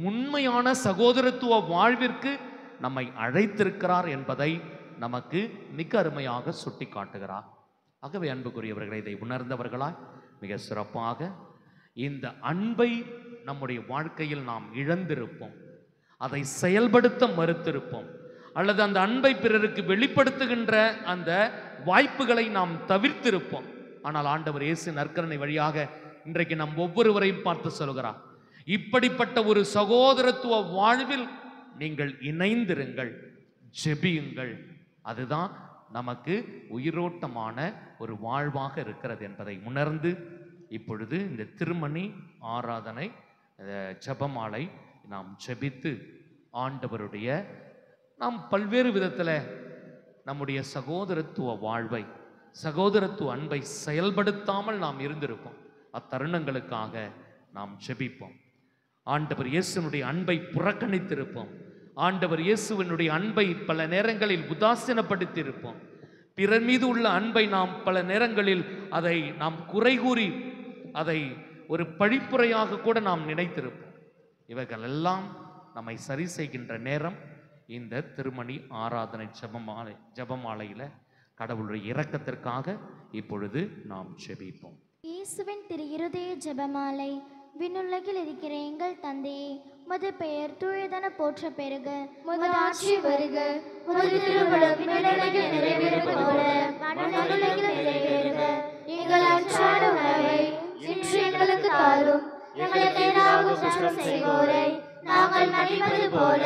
Speaker 1: உண்மையான சகோதரத்துவ வாழ்விற்கு நம்மை அழைத்திருக்கிறார் என்பதை நமக்கு மிக அருமையாக சுட்டி காட்டுகிறார். ஆகவே அன்புக்குரியவர்களை, இதை உணர்ந்தவர்களாய் மிக சிறப்பாக இந்த அன்பை நம்முடைய வாழ்க்கையில் நாம் இழந்திருப்போம், அதை செயல்படுத்த மறுத்திருப்போம், அல்லது அந்த அன்பை பிறருக்கு வெளிப்படுத்துகின்ற அந்த வாய்ப்புகளை நாம் தவிர்த்திருப்போம். ஆனால் ஆண்டவர் இயேசு நற்கருணை வழியாக இன்றைக்கு நம் ஒவ்வொருவரையும் பார்த்து சொல்கிறார், இப்படிப்பட்ட ஒரு சகோதரத்துவ வாழ்வில் நீங்கள் இணைந்திருங்கள், ஜெபியுங்கள். அதுதான் நமக்கு உயிரோட்டமான ஒரு வாழ்வாக இருக்கிறது என்பதை உணர்ந்து இப்பொழுது இந்த திருமணி ஆராதனை ஜெபமாலை நாம் ஜெபித்து ஆண்டவருடைய நாம் பல்வேறு விதத்தில் நம்முடைய சகோதரத்துவ வாழ்வை, சகோதரத்துவ அன்பை செயல்படுத்தாமல் நாம் இருந்திருப்போம். அத்தருணங்களுக்காக நாம் ஜெபிப்போம். ஆண்டவர் இயேசுனுடைய அன்பை புறக்கணித்திருப்போம். ஆண்டவர் இயேசுவினுடைய அன்பை பல நேரங்களில் உதாசீனப்படுத்தி இருப்போம். பிறர் மீது உள்ள அன்பை நாம் பல நேரங்களில் அதை நாம் குறை கூறி அதை ஒரு பழிப்புரையாக கூட நாம் நினைத்திருப்போம். இவைகள் எல்லாம் நம்மை சரி செய்கின்ற நேரம் இந்த திருமணி ஆராதனை ஜெபமாலையில கடவுளுடைய இரக்கத்திற்காக இப்பொழுது நாம் ஜெபிப்போம்.
Speaker 2: இயேசுவின் திரு இருதய ஜெபமாலை. விண்ணுலகில் இருக்கிற எங்கள் தந்தையே, உமது பெயர் தூயதென போற்ற பெறுக, உமது ஆட்சி வருக, உமது திருவுளம் விண்ணுலகில் நிறைவேறுவது போல மண்ணுலகில் நிறைவேறுக. எங்கள் அன்றாட உணவை இன்று எங்களுக்கு தாரும். எங்களுக்கு எதிராக குற்றம் செய்வோரை நாங்கள் மன்னிப்பது போல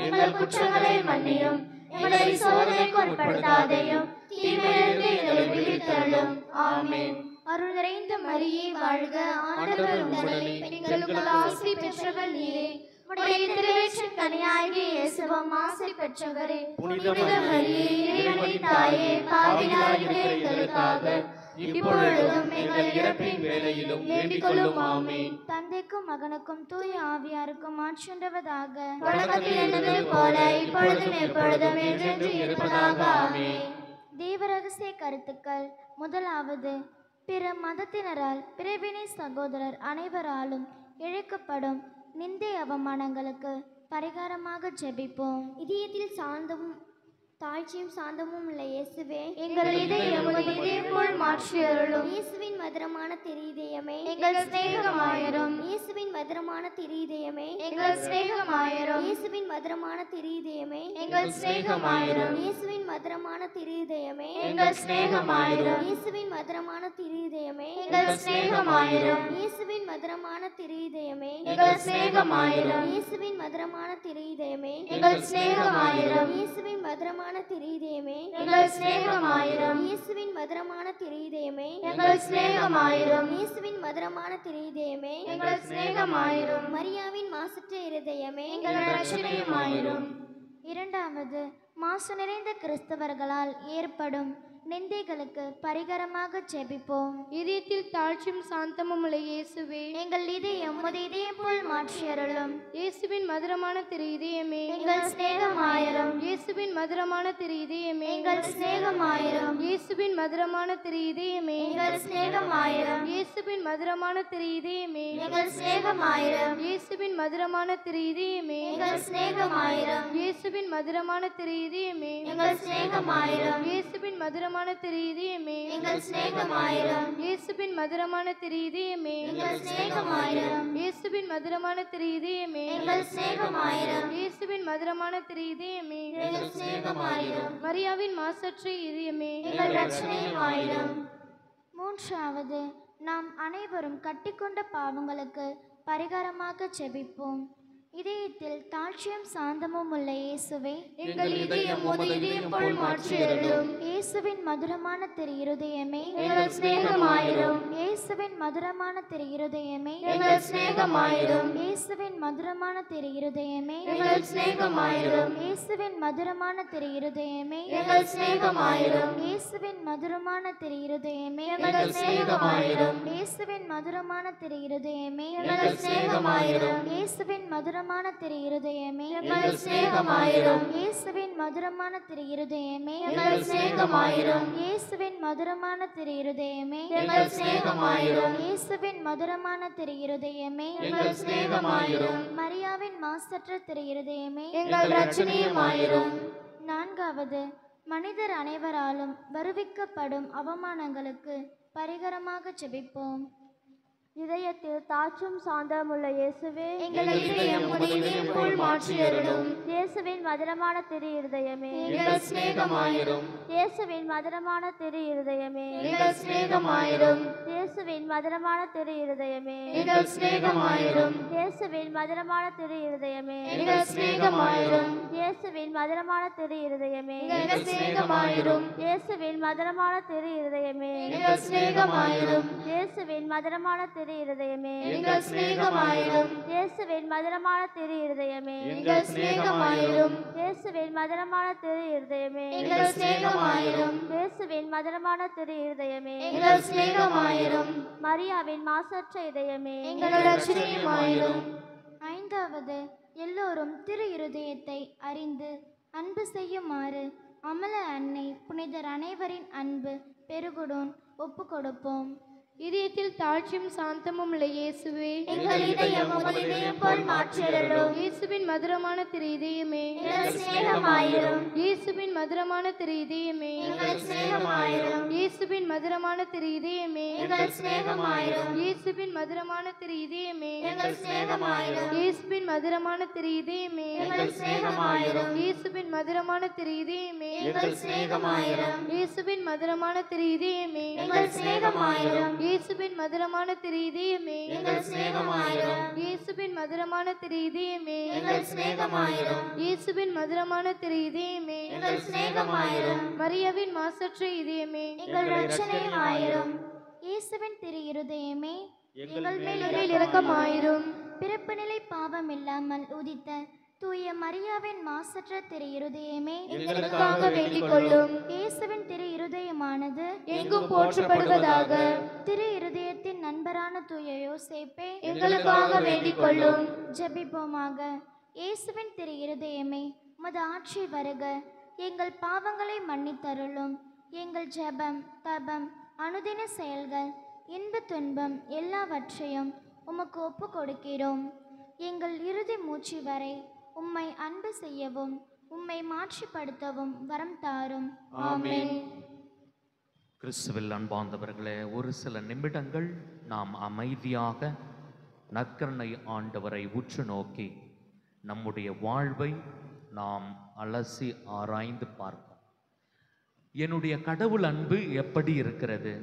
Speaker 2: எங்கள் குற்றங்களை மன்னியும். எங்களை சோதனைக்கு உட்படுத்தாதையும், தீமையிலிருந்து எங்களை விடுவித்தருளும். ஆமென். அருள் நிறைந்த மரியே வாழ்க, ஆண்டவர் உடனே பெண்களுக்குள் ஆசி பெற்றவர் நீரே. உடைய திருவயிற்றின் கனியாகிய இயேசுவும் ஆசி பெற்றவரே. புனித மரியே, இறைவனின் தாயே, பாவிகளாகிய எங்களுக்காக இப்பொழுதும் எங்கள் இறப்பின் வேளையிலும் வேண்டிக் கொள்ளும். ஆமென். தந்தைக்கும் மகனுக்கும் தூய ஆவியாருக்கும் ஆட்சியுண்டவதாக. தொடக்கத்தில் இருந்தது போல இப்பொழுதும் எப்பொழுதும் என்றென்றும் இருப்பதாக. ஆமென். தேவரகசிய கருத்துக்கள். முதலாவது, பிற மதத்தினரால் பிறவினை சகோதரர் அனைவராலும் இழைக்கப்படும் நிந்தை அவமானங்களுக்கு பரிகாரமாக ஜெபிப்போம். இதயத்தில் சாந்தமும் தாழ்ச்சியும் சாந்தமும் உள்ள இயேசுவே, எங்கள் இதயம் போல் மாற்றி அருளும். இயேசுவின் மதுரமான திரு இதயமே, எங்கள் சிநேகமாயிரும். இயேசுவின் மதுரமான திரு இதயமே, எங்கள் சிநேகமாயிரும். இயேசுவின் மதுரமான திரு இதயமே, எங்கள் சிநேகமாயிரும். இயேசுவின் மதுரமான திரு இதயமே, எங்கள் சிநேகமாயிரும். இயேசுவின் மதுரமான திரு இதயமே, எங்கள் சிநேகமாயிரும். இயேசுவின் மதுரமான திரு இதயமே, எங்கள் சிநேகமாயிரும். இயேசுவின் மதுரமான திரு இதயமே, எங்கள் சிநேகமாயிரும். இயேசுவின் மதுரமான திரு இதயமே, எங்கள் சிநேகமாயிரும். இயேசுவின் மதுரமான திரு இதயமே, எங்கள் சிநேகமாயிரும். இயேசுவின் மதுரமான திரு இதயமே, எங்கள் சிநேகமாயிரும். மரியாவின் மாசற்ற இருதயமே, எங்கள் இரட்சணியமாயிரும். இரண்டாவது, மாசு நிறைந்த கிறிஸ்தவர்களால் ஏற்படும் நிந்தைகளுக்கு பரிகாரமாக ஜெபிப்போம். இதயத்தில் தாழ்ச்சியும் சாந்தமும் உள்ள இயேசுவே, எங்கள் இதயம் உமது இதயம் போல் மாற்றி அருளும். இயேசுவின் மதுரமான திரு இதயமே, எங்கள் சிநேகமாயிரும். இயேசுவின் மதுரமான திரு இதயமே, எங்கள் சிநேகமாயிரும். இயேசுவின் மதுரமான திரு இதயமே, எங்கள் சிநேகமாயிரும். இயேசுவின் மதுரமான திரு இதயமே, எங்கள் சிநேகமாயிரும். இயேசுவின் மதுரமான திரு இதயமே, எங்கள் சிநேகமாயிரும். இயேசுவின் மதுரமான திரு இதயமே, எங்கள் சிநேகமாயிரும். இயேசுவின் மதுரமான திரு இதயமே, எங்கள் சிநேகமாயிரும். இயேசுவின் மதுரமான திரு இதயமே, எங்கள் சிநேகமாயிரும். இயேசுவின் மதுரமான திரு இதயமே, எங்கள் சிநேகமாயிரும். இயேசுவின் மதுரமான திரு இதயமே, எங்கள் சிநேகமாயிரும். மரியாவின் மாசற்ற இதயமே, எங்கள் இரட்சணியமாயிரும். மூன்றாவது, நாம் அனைவரும் கட்டிக்கொண்ட பாவங்களுக்கு பரிகாரமாக ஜெபிப்போம். இதயத்தில் தாழ்ச்சியும் சாந்தமும் உள்ள இயேசுவே, எங்கள் இதயம் உமது இதயம் போல் மாற்றி அருளும். இயேசுவின் மதுரமான திரு இருதயமே, எங்கள் சிநேகமாயிரும். இயேசுவின் மதுரமான திரு இருதயமே, எங்கள் சிநேகமாயிரும். இயேசுவின் மதுரமான திரு இருதயமே, எங்கள் சிநேகமாயிரும். இயேசுவின் மதுரமான திரு இருதயமே, எங்கள் சிநேகமாயிரும். இயேசுவின் மதுரமான திரு இருதயமே, எங்கள் சிநேகமாயிரும். இயேசுவின் மதுரமான திரு இருதயமே, எங்கள் சிநேகமாயிரும். இயேசுவின் மதுரமான திரு இருதயமே, எங்கள் சிநேகமாயிரும். இயேசுவின் மதுரமான திரு இருதயமே, எங்கள் சிநேகமாயிரும். இயேசுவின் மதுரமான திரு இருதயமே, எங்கள் சிநேகமாயிரும். இயேசுவின் மதுரமான திரு இருதயமே, எங்கள் சிநேகமாயிரும். மரியாவின் மாசற்ற திரு இருதயமே, எங்கள் இரட்சணியமாயிரும். நான்காவது, மனிதர் அனைவராலும் வருவிக்கப்படும் அவமானங்களுக்கு பரிகாரமாக ஜெபிப்போம். இதயத்தில் தாழ்ச்சும் சாந்தமுள்ள இயேசுவே, எங்கள் இதயம் உமது இதயம் போல் மாற்றி அருளும். இயேசுவின் மதுரமான திரு இருதயமே, எங்கள் சிநேகமாயிரும். இயேசுவின் மதுரமான திரு இருதயமே, எங்கள் சிநேகமாயிரும். இயேசுவின் மதுரமான திரு இருதயமே, எங்கள் சிநேகமாயிரும். இயேசுவின் மதுரமான திரு இருதயமே, எங்கள் சிநேகமாயிரும். இயேசுவின் மதுரமான திரு இருதயமே, எங்கள் சிநேகமாயிரும். இயேசுவின் மதுரமான திரு இருதயமே, எங்கள் சிநேகமாயிரும். இயேசுவின் மதுரமான திரு இருதயமே, எங்கள் சிநேகமாயிரும். இயேசுவின் மதுரமான திரு இருதயமே, எங்கள் சிநேகமாயிரும். இயேசுவின் மதுரமான திரு இருதயமே, எங்கள் சிநேகமாயிரும். இயேசுவின் மதுரமான திரு இருதயமே, எங்கள் சிநேகமாயிரும். மரியாவின் மாசற்ற இதயமே, எங்கள் இரட்சணியமாயிரும். ஐந்தாவது, எல்லோரும் திரு இருதயத்தை அறிந்து அன்பு செய்யுமாறு அமல அன்னை புனிதர் அனைவரின் அன்பு பெருகுடன் ஒப்பு கொடுப்போம். இதயத்தில் தாழ்ச்சியும் சாந்தமும் உள்ள இயேசுவே, எங்கள் இதயம் உமது இதயம் போல் மாற்றி அருளும். இயேசுவின் மதுரமான திரு இதயமே, எங்கள் சிநேகமாயிரும். இயேசுவின் மதுரமான திரு இதயமே, எங்கள் சிநேகமாயிரும். இயேசுவின் மதுரமான திரு இதயமே, எங்கள் சிநேகமாயிரும். இயேசுவின் மதுரமான திரு இதயமே, எங்கள் சிநேகமாயிரும். இயேசுவின் மதுரமான திரு இதயமே, எங்கள் சிநேகமாயிரும். இயேசுவின் மதுரமான திரு இதயமே, எங்கள் சிநேகமாயிரும். இயேசுவின் மதுரமான திரு இதயமே, எங்கள் சிநேகமாயிரும். இயேசுவின் மதுரமான திரு இதயமே, எங்கள் சிநேகமாயிரும். இயேசுவின் மதுரமான திரு இதயமே, எங்கள் சிநேகமாயிரும். இயேசுவின் மதுரமான திரு இதயமே, எங்கள் சிநேகமாயிரும். மரியாவின் மாசற்ற இதயமே, எங்கள் இரட்சணியமாயிரும். இயேசுவின் திரு இருதயமே
Speaker 4: எங்கள் மேல் இரக்கமாயிரும்.
Speaker 2: பிறப்பு நிலை பாவம் இல்லாமல் உதித்த தூய மரியாவின் மாசற்ற திரு இருதயமே
Speaker 4: எங்களுக்காக வேண்டிக் கொள்ளும்.
Speaker 2: இயேசுவின் திரு இருதயமானது
Speaker 4: எங்கும் போற்றப்படுவதாக.
Speaker 2: திரு இருதயத்தின் நண்பரான தூய யோசேப்பே
Speaker 4: எங்களுக்காக வேண்டிக் கொள்ளும்.
Speaker 2: ஜெபிப்போமாக. இயேசுவின் திரு இருதயமே, உமது ஆட்சி வருக. எங்கள் பாவங்களை மன்னித்தருளும். எங்கள் ஜெபம், தபம், அனுதின செயல்கள், இன்ப துன்பம் எல்லாவற்றையும் உமக்கு ஒப்பு கொடுக்கிறோம். எங்கள் இறுதி மூச்சு வரை உம்மை அன்பு செய்யவும் உம்மை மாற்றிப்படுத்தவும் வரம் தாரும். ஆமென்.
Speaker 1: கிறிஸ்துவில் அன்பார்ந்தவர்களே, ஒரு சில நிமிடங்கள் நாம் அமைதியாக நற்கருணை ஆண்டவரை உற்று நோக்கி நம்முடைய வாழ்வை நாம் அலசி ஆராய்ந்து பார்ப்போம். என்னுடைய கடவுள் அன்பு எப்படி இருக்கிறது?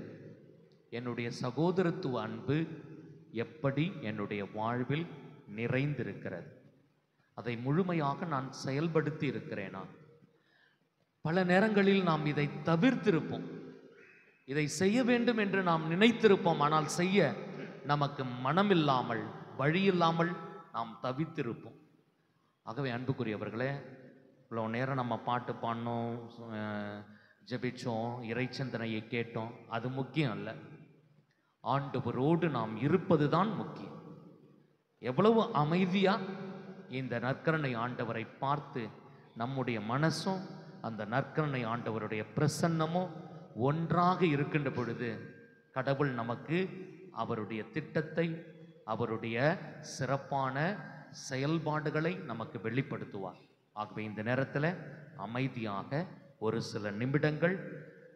Speaker 1: என்னுடைய சகோதரத்துவ அன்பு எப்படி என்னுடைய வாழ்வில் நிறைந்திருக்கிறது? அதை முழுமையாக நான் செயல்படுத்தி இருக்கிறேனா? பல நேரங்களில் நாம் இதை தவிர்த்திருப்போம். இதை செய்ய வேண்டும் என்று நாம் நினைத்திருப்போம். ஆனால் செய்ய நமக்கு மனமில்லாமல், வழியில்லாமல் நாம் தவித்திருப்போம். ஆகவே அன்புக்குரியவர்களே, இவ்வளோ நேரம் நம்ம பாட்டு பாடினோம், ஜெபிச்சோம், இறைச்சிந்தனையை கேட்டோம். அது முக்கியம் அல்ல. ஆண்டவரோடு நாம் இருப்பது தான் முக்கியம். எவ்வளவு அமைதியாக இந்த நற்கருணை ஆண்டவரை பார்த்து நம்முடைய மனசும் அந்த நற்கருணை ஆண்டவருடைய பிரசன்னமும் ஒன்றாக இருக்கின்ற பொழுது கடவுள் நமக்கு அவருடைய திட்டத்தை, அவருடைய சிறப்பான செயல்பாடுகளை நமக்கு வெளிப்படுத்துவார். ஆகவே இந்த நேரத்தில் அமைதியாக ஒரு சில நிமிடங்கள்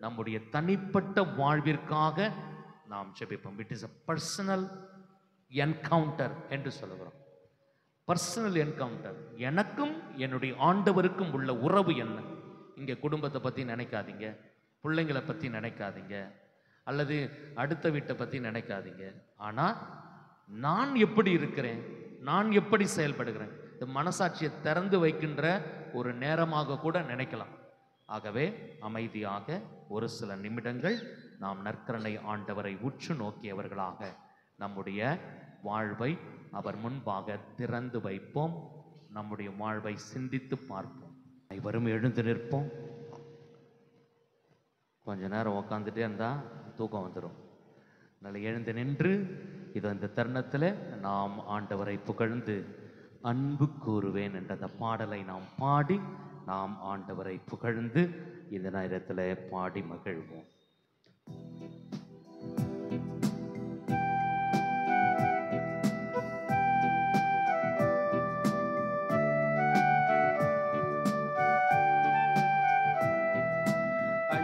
Speaker 1: நம்முடைய தனிப்பட்ட வாழ்விற்காக நாம் ஜெபிப்போம். It is a personal encounter என்று சொல்லுகிறோம். Personal encounter. எனக்கும் என்னுடைய ஆண்டவருக்கும் உள்ள உறவு என்ன? இங்கே குடும்பத்தை பற்றி நினைக்காதீங்க, பிள்ளைங்களை பற்றி நினைக்காதீங்க, அல்லது அடுத்த வீட்டை பற்றி நினைக்காதீங்க. ஆனால் நான் எப்படி இருக்கிறேன், நான் எப்படி செயல்படுகிறேன், இந்த மனசாட்சியை திறந்து வைக்கின்ற ஒரு நேரமாக கூட நினைக்கலாம். ஆகவே அமைதியாக ஒரு சில நிமிடங்கள் நாம் நற்கருணை ஆண்டவரை உற்று நோக்கியவர்களாக நம்முடைய வாழ்வை அவர் முன்பாக திறந்து வைப்போம். நம்முடைய வாழ்வை சிந்தித்து பார்ப்போம். அனைவரும் எழுந்து நிற்போம். கொஞ்ச நேரம் உக்காந்துட்டே இருந்தால் தூக்கம் வந்துடும். அதனால் எழுந்து நின்று இந்த தருணத்தில் நாம் ஆண்டவரை புகழ்ந்து அன்பு கூறுவேன் என்ற அந்த பாடலை நாம் பாடி நாம் ஆண்டவரை புகழ்ந்து இந்த நேரத்தில் பாடி மகிழ்வோம்.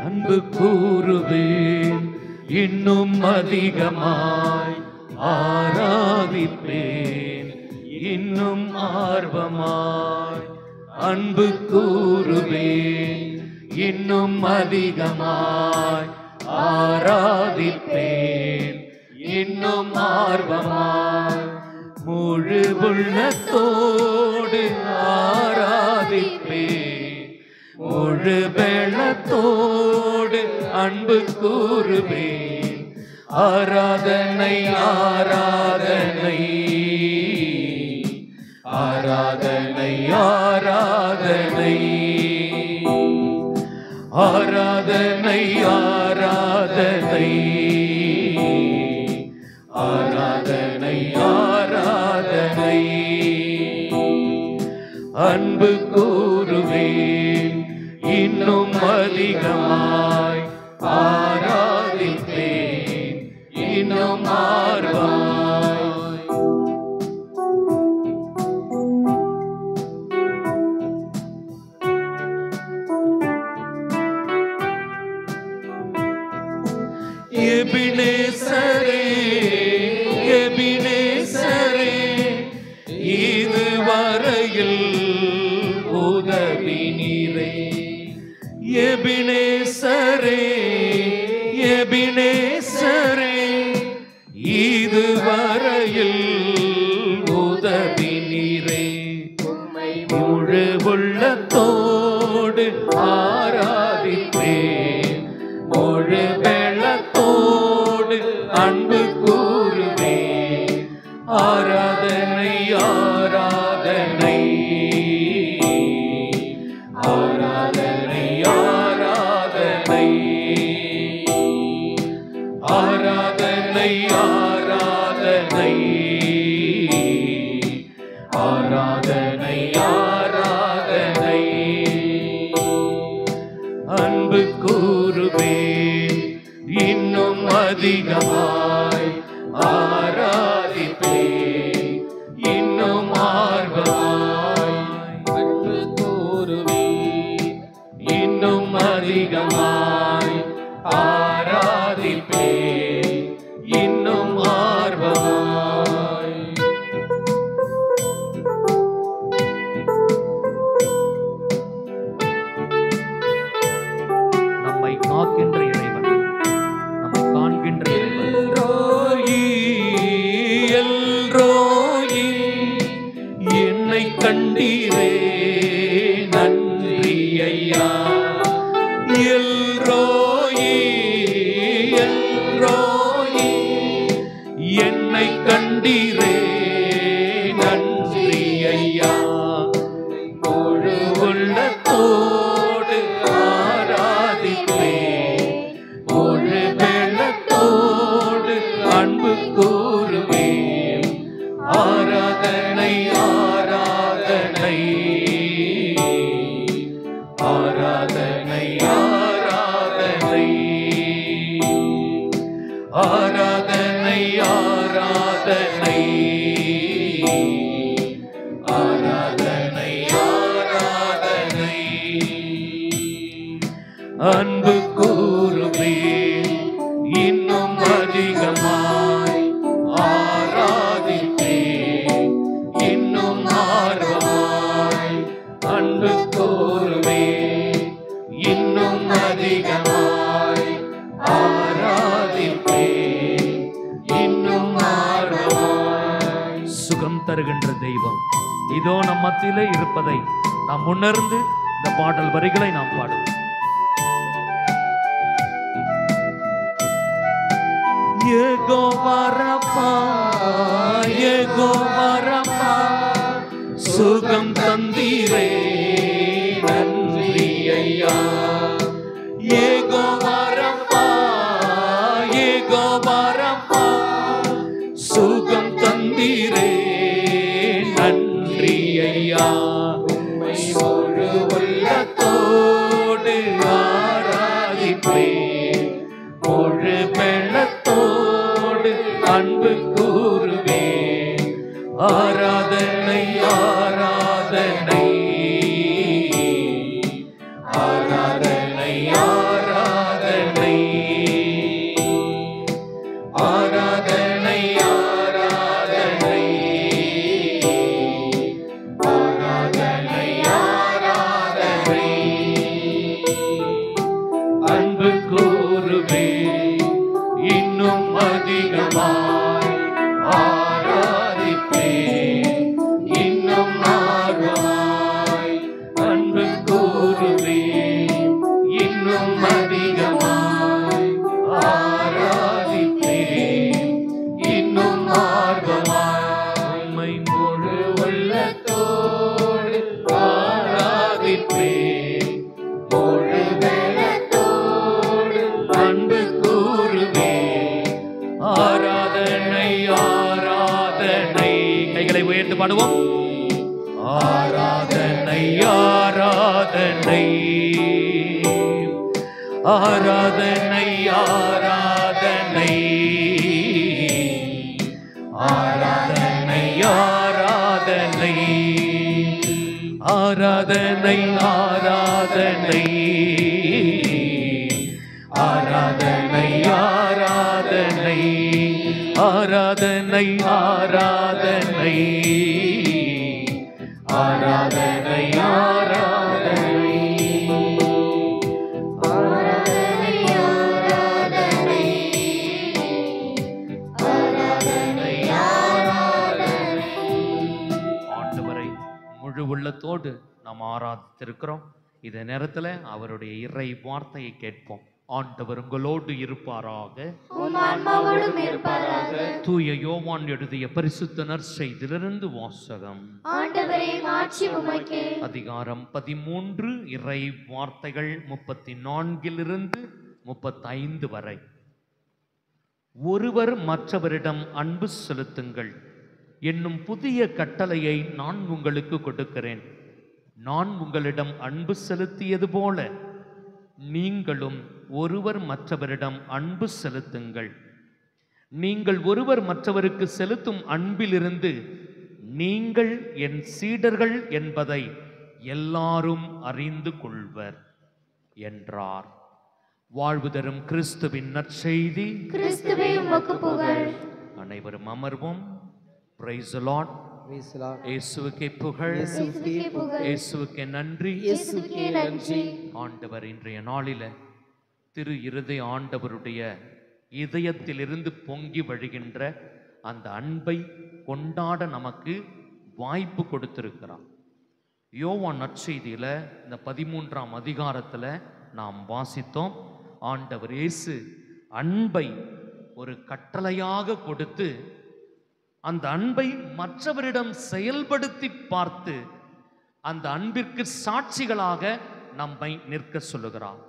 Speaker 1: அன்பு கூறுவேன் இன்னும் அதிகமாய், ஆராதிப்பேன் இன்னும் ஆர்வமாய். அன்பு கூறுவேன் இன்னும் அதிகமாய், ஆராதிப்பேன் இன்னும் ஆர்வமாய். முழு உள்ளத்தோடு ஆராதிப்பேன், முழு வெள்ளத்தோடு அன்பு கூறுவேன். ஆராதனை ஆராதனை ஆராதனை ஆராதனை ஆராதனை ஆராதனை ஆராதனை ஆராதனை. அன்பு கூறுவேன் இன்னும் அதிகமாய், ஆராதிப்பேன் இன்னும் ஆர்வமாய். எபினேசரே எபினேசரே, இதுவரையில் உதவி நீரே. எபினேசரே எபினேசரே, இதுவரையில் உதவி நீரே. முழு உள்ளத்தோடு ஆராதிப்பேன், முழு வெள்ளத்தோடு ஆராதனை ஆராதனை ஆராதனை அன்பு கூறுவேன் இன்னும் அதிகமாய் ஆராதிப்பேன் இன்னும் ஆர்வமாய் அன்பு கூறுவேன் இன்னும் அதிகமாய் ஆராதிப்பேன் இன்னும் ஆர்வமாய் நம்மை காக்கின்ற இறைவன் நம்மை காண்கின்ற இறைவன் எல்ரோயி எல்ரோயி என்னை கண்டீரே நன்றி ஐயா எல்ரோயி எல்ரோயி என்னை கண்டீரே நன்றி ஐயா முழு உள்ளத்தோடு ஆராதிப்பேன் முழு வெள்ளத்தோடு அன்பு கூறுவேன் ஆராதனை ஆராதனை ஆராதனை ஆராதனை ஆராதனை ஆராதனை ஆராதனை ஆராதனை அன்பு கூறுவேன் இன்னும் அதிகமாய் ஆராதிப்பேன் இன்னும் ஆர்வமாய் அன்பு கூறுவேன் இன்னும் அதிகமாய் ஆராதிப்பேன் இன்னும் ஆர்வமாய் சுகம் தருகின்ற தெய்வம் இதோ நம் மத்தியிலே இருப்பதை நாம் உணர்ந்து இந்த பாடல் வரிகளை நாம் பாடுவோம். யெகோவா ரப்பா யெகோவா ரப்பா சுகம் தந்தீரே நன்றி ஐயா யெகோவா ரப்பா யெகோவா ரப்பா சுகம் தந்தீரே நன்றி ஐயா உம்மை முழு உள்ளத்தோடு ஆராதிப்பேன் முழு வெள்ளத்தோடு அன்பு கூறுவேன் ஆராதனை ஆராதனை ஆராதனை ஆராதனை ஆராதனை ஆராதனை ஆராதனை ஆராதனை அன்பு கூறுவேன் இன்னும் அதிகமாய் ஆராதிப்பேன் இன்னும் ஆர்வமாய் அன்பு கூறுவேன் இன்னும் அதிகமாய் ஆராதிப்பேன் இன்னும் ஆர்வமாய் உம்மை முழு உள்ளத்தோடு ஆராதிப்பேன் முழு வெள்ளத்தோடு அன்பு கூறுவேன் ஆராதனை ஆராதனை கைகளை உயர்த்து பாடுவோம் ஆராதனை ஆராதனை ஆராதனை ஆராதனை ஆராதனை ஆராதனை ஆராதனை ஆராதனை ஆராதனை ஆராதனை ஆராதனை ஆராதனை ஆராதனை ஆராதனை ஆண்டவரை முழு உள்ளத்தோடு நாம் ஆராதித்திருக்கிறோம். இந்த நேரத்தில் அவருடைய இறை வார்த்தையை கேட்போம். ஆண்டவர் உங்களோடு இருப்பாராக.
Speaker 4: உம் ஆன்மாவோடும் இருப்பாராக.
Speaker 1: தூய யோவான் எழுதிய பரிசுத்த நற்செய்தியிலிருந்து வாசகம்.
Speaker 4: ஆண்டவரே மாட்சி உமக்கே.
Speaker 1: அதிகாரம் 13 இறை வார்த்தைகள் 34 35 வரை. ஒருவர் மற்றவரிடம் அன்பு செலுத்துங்கள் என்னும் புதிய கட்டளையை நான் உங்களுக்கு கொடுக்கிறேன். நான் உங்களிடம் அன்பு செலுத்தியது போல நீங்களும் ஒருவர் மற்றவரிடம் அன்பு செலுத்துங்கள். நீங்கள் ஒருவர் மற்றவருக்கு செலுத்தும் அன்பிலிருந்து நீங்கள் என் சீடர்கள் என்பதை எல்லாரும் அறிந்து கொள்வர் என்றார். வாழ்வு தரும் கிறிஸ்துவின் நற்செய்தி.
Speaker 4: கிறிஸ்துவே உமக்கு புகழ்.
Speaker 1: அனைவரும் அமர்வோம். Praise the Lord.
Speaker 5: Praise the Lord.
Speaker 1: இயேசுவுக்கே புகழ்.
Speaker 4: இயேசுவுக்கே புகழ்.
Speaker 1: இயேசுவுக்கே நன்றி.
Speaker 4: இயேசுவுக்கே நன்றி.
Speaker 1: ஆண்டவர் இன்றைய நாளில திரு இருதய ஆண்டவருடைய இதயத்திலிருந்து பொங்கி வழிகின்ற அந்த அன்பை கொண்டாட நமக்கு வாய்ப்பு கொடுத்திருக்கிறார். யோவான் நற்செய்தியில இந்த 13ஆம் அதிகாரத்துல நாம் வாசித்தோம். ஆண்டவர் இயேசு அன்பை ஒரு கட்டளையாக கொடுத்து அந்த அன்பை மற்றவரிடம் செயல்படுத்தி பார்த்து அந்த அன்பிற்கு சாட்சிகளாக நம்மை நிற்க சொல்லுகிறார்.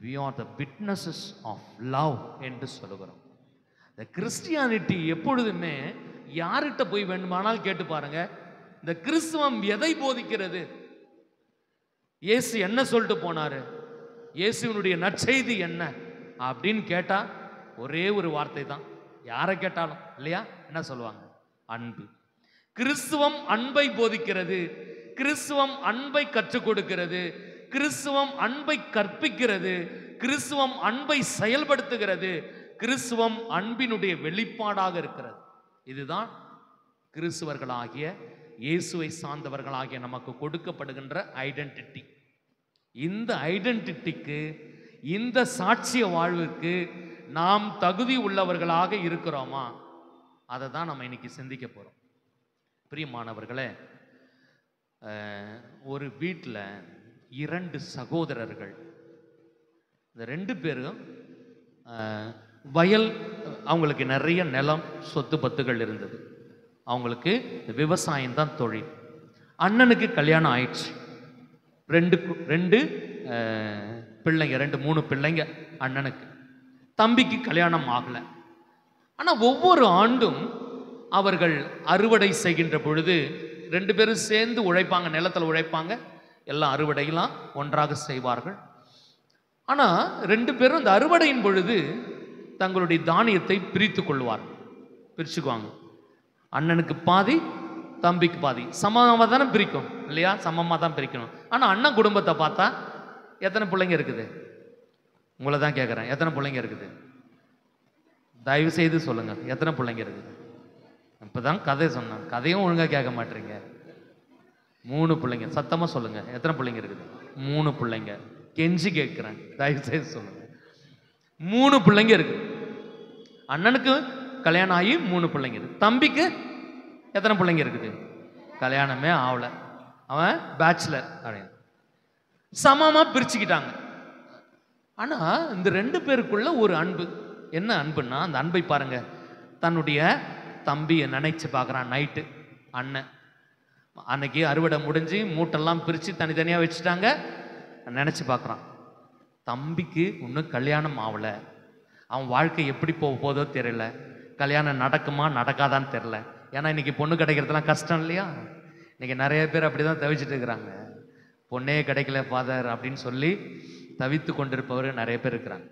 Speaker 1: We are the witnesses of love என்று சொல்லுகிறோம். இந்த கிறிஸ்டியானிட்டி எப்பொழுதுமே யார்கிட்ட போய் வேண்டுமானால் கேட்டு பாருங்க, இந்த கிறிஸ்துவம் எதை போதிக்கிறது? இயேசு என்ன சொல்லிட்டு போனாரு, இயேசுவினுடைய நற்செய்தி என்ன அப்படின்னு கேட்டா ஒரே ஒரு வார்த்தை தான். யாரை கேட்டாலும் இல்லையா, என்ன சொல்லுவாங்க? அன்பு. கிறிஸ்துவம் அன்பை போதிக்கிறது, கிறிஸ்துவம் அன்பை கற்றுக் கொடுக்கிறது, கிறிஸ்துவம் அன்பை கற்பிக்கிறது, கிறிஸ்துவம் அன்பை செயல்படுத்துகிறது, கிறிஸ்துவம் அன்பினுடைய வெளிப்பாடாக இருக்கிறது. இதுதான் கிறிஸ்துவர்களாகிய இயேசுவை சார்ந்தவர்களாகிய நமக்கு கொடுக்கப்படுகின்ற ஐடென்டிட்டி. இந்த ஐடென்டிட்டிக்கு, இந்த சாட்சிய வாழ்வுக்கு நாம் தகுதி உள்ளவர்களாக இருக்கிறோமா? அதை தான் நம்ம இன்னைக்கு சிந்திக்க போறோம். பிரியமானவர்களே, ஒரு வீட்டில் 2 சகோதரர்கள், இந்த 2 பேரும் வயல், அவங்களுக்கு நிறைய நிலம், சொத்து பத்துகள் இருந்தது. அவங்களுக்கு விவசாயம் தான் தொழில். அண்ணனுக்கு கல்யாணம் ஆயிடுச்சு. 2 பிள்ளைங்க, 3 பிள்ளைங்க அண்ணனுக்கு. தம்பிக்கு கல்யாணம் ஆகலை. ஆனால் ஒவ்வொரு ஆண்டும் அவர்கள் அறுவடை செய்கின்ற பொழுது 2 பேரும் சேர்ந்து உழைப்பாங்க, நிலத்தில் உழைப்பாங்க, எல்லாம் அறுவடையெல்லாம் ஒன்றாக செய்வார்கள். ஆனால் 2 பேரும் இந்த அறுவடையின் பொழுது தங்களுடைய தானியத்தை பிரித்து கொள்வார்கள், பிரிச்சுக்குவாங்க. அண்ணனுக்கு பாதி, தம்பிக்கு பாதி, சமமாக தானே பிரிக்கும் இல்லையா? சமமாக தான் பிரிக்கணும். ஆனால் அண்ணன் குடும்பத்தை பார்த்தா எத்தனை பிள்ளைங்க இருக்குது? உங்களை தான் கேட்குறேன், எத்தனை பிள்ளைங்க இருக்குது? தயவு செய்து சொல்லுங்க, எத்தனை பிள்ளைங்க இருக்குது? இப்போதான் கதை சொன்னேன், கதையும் ஒழுங்காக கேட்க மாட்டீங்க. 3 பிள்ளைங்க. சத்தமாக சொல்லுங்க, எத்தனை பிள்ளைங்க இருக்குது? 3 பிள்ளைங்க. கெஞ்சி கேட்குறேன், தயவு செய்து சொல்லுங்க. 3 பிள்ளைங்க இருக்கு. அண்ணனுக்கு கல்யாணம் ஆகி 3 பிள்ளைங்க இருக்கு. தம்பிக்கு எத்தனை பிள்ளைங்க இருக்குது? கல்யாணமே ஆகல, அவன் பேச்சுலர் அப்படின்னு. சமமாக பிரிச்சுக்கிட்டாங்க. ஆனால் இந்த 2 பேருக்குள்ள ஒரு அன்பு. என்ன அன்புன்னா, அந்த அன்பை பாருங்க. தன்னுடைய தம்பியை நினைச்சு பார்க்குறான். நைட்டு அண்ணன் அன்னைக்கு அறுவடை முடிஞ்சு மூட்டெல்லாம் பிரித்து தனித்தனியாக வச்சுட்டாங்க. நினச்சி பார்க்குறான், தம்பிக்கு இன்னும் கல்யாணம் ஆகலை, அவன் வாழ்க்கை எப்படி போக போதோ தெரியல, கல்யாணம் நடக்குமா நடக்காதான்னு தெரில. ஏன்னா இன்னைக்கு பொண்ணு கிடைக்கிறதுலாம் கஷ்டம் இல்லையா? இன்னைக்கு நிறைய பேர் அப்படி தான் தவிச்சிட்டு இருக்கிறாங்க. பொண்ணே கிடைக்கல ஃபாதர் அப்படின்னு சொல்லி தவித்து கொண்டிருப்பவர் நிறைய பேர் இருக்கிறாங்க.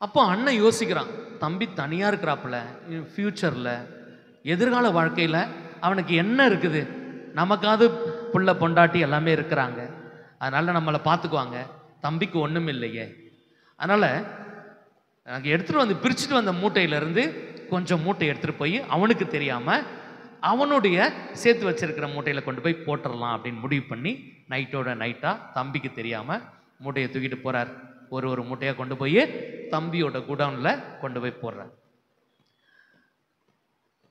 Speaker 1: அப்போ அண்ணன் யோசிக்கிறான், தம்பி தனியாக இருக்கிறாப்புல, ஃப்யூச்சரில் எதிர்கால வாழ்க்கையில் அவனுக்கு என்ன இருக்குது? நமக்காவது புள்ள பொண்டாட்டி எல்லாமே இருக்கிறாங்க, அதனால் நம்மளை பார்த்துக்குவாங்க. தம்பிக்கு ஒன்றும் இல்லையே. அதனால் நாங்கள் எடுத்துகிட்டு வந்து பிரிச்சுட்டு வந்த மூட்டையிலேருந்து கொஞ்சம் மூட்டை எடுத்துகிட்டு போய் அவனுக்கு தெரியாமல் அவனுடைய சேர்த்து வச்சிருக்கிற மூட்டையில் கொண்டு போய் போட்டுடலாம் அப்படின்னு முடிவு பண்ணி நைட்டோட நைட்டாக தம்பிக்கு தெரியாமல் மூட்டையை தூக்கிட்டு போகிறார். ஒரு மூட்டையாக கொண்டு போய் தம்பியோட குடவுனில் கொண்டு போய் போடுறார்.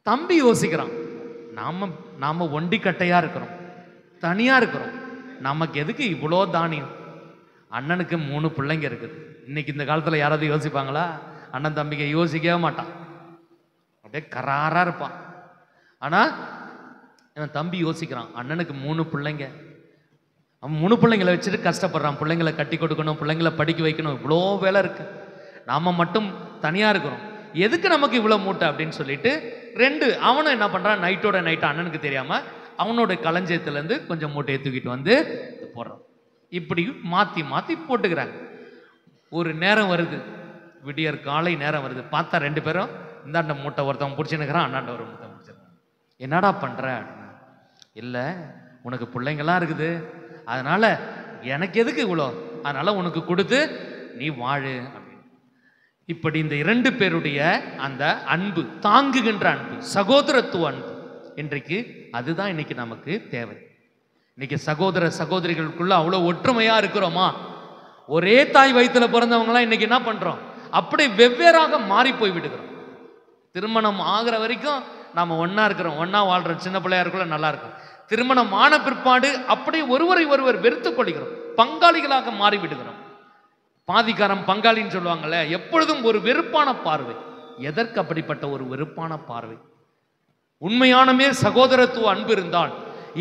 Speaker 1: தம்பி யோசிக்கிறான், நாம ஒண்டி கட்டையாக இருக்கிறோம், தனியாக இருக்கிறோம், நமக்கு எதுக்கு இவ்வளோ தானியம்? அண்ணனுக்கு 3 பிள்ளைங்க இருக்குது. இன்னைக்கு இந்த காலத்தில் யாராவது யோசிப்பாங்களா? அண்ணன் தம்பிக்கு யோசிக்கவே மாட்டான், அப்படியே கராராக இருப்பான். ஆனால் என் தம்பி யோசிக்கிறான், அண்ணனுக்கு 3 பிள்ளைங்க, அவன் 3 பிள்ளைங்களை வச்சுட்டு கஷ்டப்படுறான். பிள்ளைங்களை கட்டி கொடுக்கணும், பிள்ளைங்களை படிக்க வைக்கணும், இவ்வளோ வேலை இருக்கு. நாம மட்டும் தனியா இருக்கிறோம், எதுக்கு நமக்கு இவ்வளவு மூட்டை அப்படின்னு சொல்லிட்டு அவனும் என்ன பண்றான், நைட்டோட நைட் அண்ணனுக்கு தெரியாம அவனோட களஞ்சியத்திலேருந்து கொஞ்சம் மூட்டையை தூக்கிட்டு வந்து போடுறான். இப்படி மாற்றி மாற்றி போட்டுக்கிறாங்க. ஒரு நேரம் வருது, விடியற் காலை நேரம் வருது, பார்த்தா 2 பேரும் இந்தாண்ட மூட்டை ஒருத்தவன் பிடிச்சினுக்கிறான், அண்ணாண்ட ஒரு மூட்டை பிடிச்சிருக்கான். என்னடா பண்ணுற அப்படின்னா, இல்லை உனக்கு பிள்ளைங்களாம் இருக்குது, அதனால எனக்கு எதுக்கு இவ்வளோ, அதனால உனக்கு கொடுத்து நீ வாழு அப்படின்னு. இப்படி இந்த 2 பேருடைய அந்த அன்பு, தாங்குகின்ற அன்பு, சகோதரத்துவ அன்பு, இன்றைக்கு அதுதான் இன்னைக்கு நமக்கு தேவை. இன்னைக்கு சகோதர சகோதரிகளுக்குள்ள அவ்வளோ ஒற்றுமையா இருக்கிறோமா? ஒரே தாய் வயிற்றுல பிறந்தவங்களாம் இன்னைக்கு என்ன பண்றோம், அப்படி வெவ்வேறாக மாறி போய் விடுகிறோம். திருமணம் ஆகிற வரைக்கும் நாம ஒன்னா இருக்கிறோம், ஒன்னா வாழ்றோம், சின்ன பிள்ளையா இருக்குள்ள நல்லா இருக்கும். திருமணம் ஆன பிற்பாடு அப்படி ஒருவரை ஒருவர் வெறுத்துக் கொள்கிறோம், பங்காளிகளாக மாறி விடுகிறோம். பாதிக்காரம் பங்காளின்னு சொல்லுவாங்கல்ல, எப்பொழுதும் ஒரு வெறுப்பான பார்வை. எதற்கு அப்படிப்பட்ட ஒரு வெறுப்பான பார்வை? உண்மையானமே சகோதரத்துவ அன்பு இருந்தால்,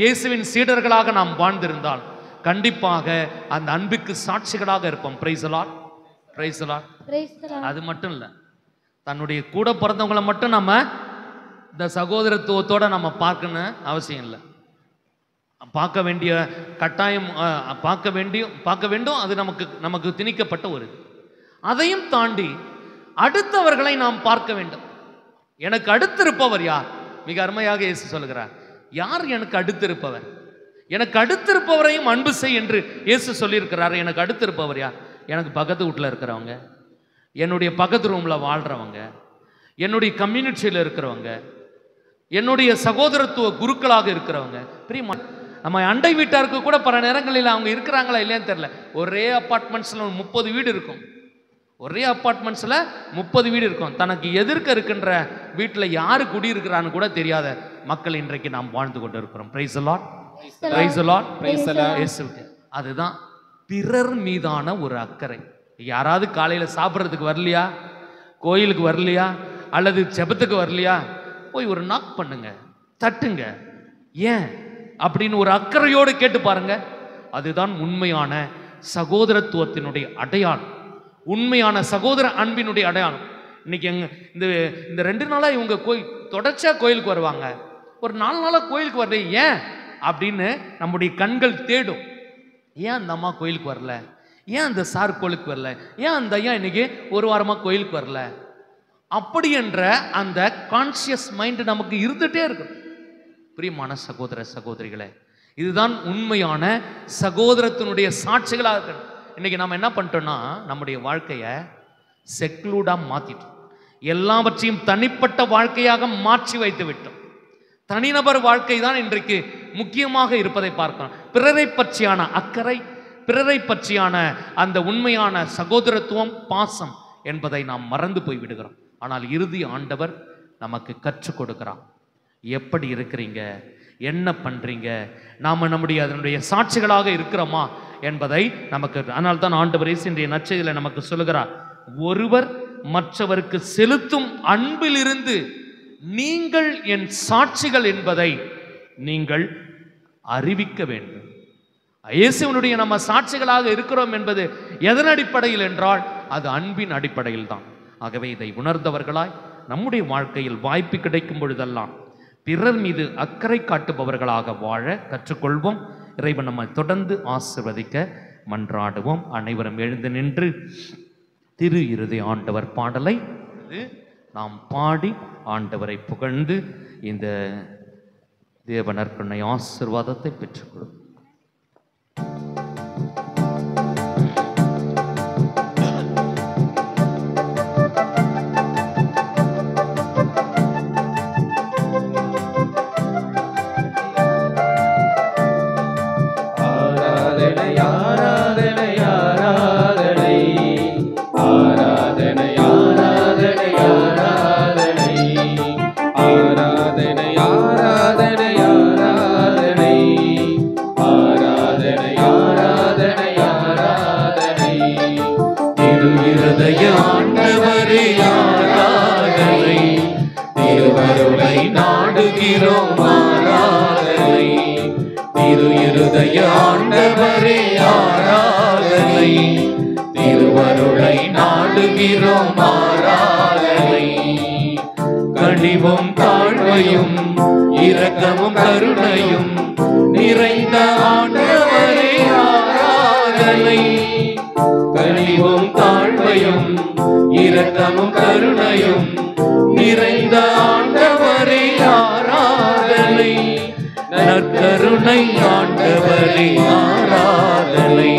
Speaker 1: இயேசுவின் சீடர்களாக நாம் வாழ்ந்திருந்தால் கண்டிப்பாக அந்த அன்புக்கு சாட்சிகளாக இருப்போம். Praise the Lord, praise the Lord. அது மட்டும் இல்லை, தன்னுடைய கூட பிறந்தவங்களை மட்டும் நம்ம இந்த சகோதரத்துவத்தோட நம்ம பார்க்கணும் அவசியம் இல்லை. பார்க்க வேண்டிய கட்டாயம், பார்க்க வேண்டும், அது நமக்கு திணிக்கப்பட்ட ஒரு. அதையும் தாண்டி அடுத்தவர்களை நாம் பார்க்க வேண்டும். எனக்கு அடுத்திருப்பவர் யார்? மிக அருமையாக இயேசு சொல்லுகிறார், யார் எனக்கு அடுத்திருப்பவர்? எனக்கு அடுத்திருப்பவரையும் அன்பு செய் என்று இயேசு சொல்லியிருக்கிறார். எனக்கு அடுத்திருப்பவர் யார்? எனக்கு பக்கத்து வீட்டில் இருக்கிறவங்க, என்னுடைய பக்கத்து ரூமில் வாழ்கிறவங்க, என்னுடைய கம்யூனிட்டியில் இருக்கிறவங்க, என்னுடைய சகோதரத்துவ குருக்களாக இருக்கிறவங்க. பிரியமா, நம்ம அண்டை வீட்டாருக்கு கூட பல நேரங்களில் அவங்க இருக்கிறாங்களா இல்லையான்னு தெரியல. ஒரே அப்பார்ட்மெண்ட்ஸில் 30 வீடு இருக்கும், ஒரே அப்பார்ட்மெண்ட்ஸில் 30 வீடு இருக்கும். தனக்கு எதிர்க்க இருக்கின்ற வீட்டில் யாரு குடியிருக்கிறான்னு கூட தெரியாத மக்கள் இன்றைக்கு நாம் வாழ்ந்து கொண்டு இருக்கிறோம். Praise the Lord, praise the Lord, praise the Lord. அதுதான் பிறர் மீதான ஒரு அக்கறை. யாராவது காலையில் சாப்பிட்றதுக்கு வரலையா, கோயிலுக்கு வரலையா, அல்லது ஜெபத்துக்கு வரலையா, போய் ஒரு நாக் பண்ணுங்க, தட்டுங்க, ஏன் அப்படின்னு ஒரு அக்கறையோடு கேட்டு பாருங்க. அதுதான் உண்மையான சகோதரத்துவத்தினுடைய அடையாளம், உண்மையான சகோதர அன்பினுடைய அடையாளம். இன்னைக்கு இந்த 2 நாளா இவங்க தொடர்ச்சியா கோயிலுக்கு வருவாங்க, ஒரு 4 நாளா கோயிலுக்கு வரல, ஏன் அப்படின்னு நம்முடைய கண்கள் தேடும். ஏன் அந்த அம்மா கோயிலுக்கு வரல, ஏன் அந்த சார் கோயிலுக்கு வரல, ஏன் அந்த ஐயா இன்னைக்கு ஒரு வாரமா கோயிலுக்கு வரல, அப்படி என்ற அந்த கான்சியஸ் மைண்ட் நமக்கு இருந்துட்டே இருக்கும். பிரியமான சகோதர சகோதரிகளே, இதுதான் உண்மையான சகோதரத்தினுடைய சாட்சிகளாக இருக்கணும். இன்னைக்கு நம்ம என்ன பண்ணிட்டோம்னா, நம்முடைய வாழ்க்கையை செக்லூடா மாத்திட்டோம், எல்லாவற்றையும் தனிப்பட்ட வாழ்க்கையாக மாற்றி வைத்து விட்டோம். தனிநபர் வாழ்க்கை தான் இன்றைக்கு முக்கியமாக இருப்பதை பார்க்கிறோம். பிறரை பற்றியான அக்கறை, பிறரை பற்றியான அந்த உண்மையான சகோதரத்துவம், பாசம் என்பதை நாம் மறந்து போய் விடுகிறோம். ஆனால் இறுதி ஆண்டவர் நமக்கு கற்றுக் கொடுக்கிறார். எப்படி இருக்கிறீங்க, என்ன பண்றீங்க, நாம அதனுடைய சாட்சிகளாக இருக்கிறோமா என்பதை நமக்கு. ஆனால் தான் ஆண்டவர் இன்றைய நற்செய்தியில நமக்கு சொல்லுகிறார், ஒருவர் மற்றவருக்கு செலுத்தும் அன்பிலிருந்து நீங்கள் என் சாட்சிகள் என்பதை நீங்கள் அறிவிக்க வேண்டும். இயேசுவினுடைய நம்ம சாட்சிகளாக இருக்கிறோம் என்பது எதன் அடிப்படையில் என்றால் அது அன்பின் அடிப்படையில் தான். ஆகவே இதை உணர்ந்தவர்களாய் நம்முடைய வாழ்க்கையில் வாய்ப்பு கிடைக்கும் பொழுதெல்லாம் பிறர் மீது அக்கறை காட்டுபவர்களாக வாழ கற்றுக்கொள்வோம். இறைவன் நம்மை தொடர்ந்து ஆசீர்வதிக்க மன்றாடுவோம். அனைவரும் எழுந்து நின்று திரு இருதய ஆண்டவர் பாடலை நாம் பாடி ஆண்டவரை புகழ்ந்து இந்த தேவனர்க்கனை ஆசீர்வாதத்தை பெற்றுக்கொள்வோம்.
Speaker 5: ஆண்டவரே
Speaker 1: நாடுகிறோம் ஆராதனை. கனிவும் தாழ்மையும் இரக்கமும் கருணையும் நிறைந்த ஆண்டவரே ஆராதனை. கனிவும் தாழ்மையும் இரக்கமும் கருணையும் நிறைந்த ஆண்டவரே ஆராதனை. நற்கருணை ஆண்டவரே ஆராதனை.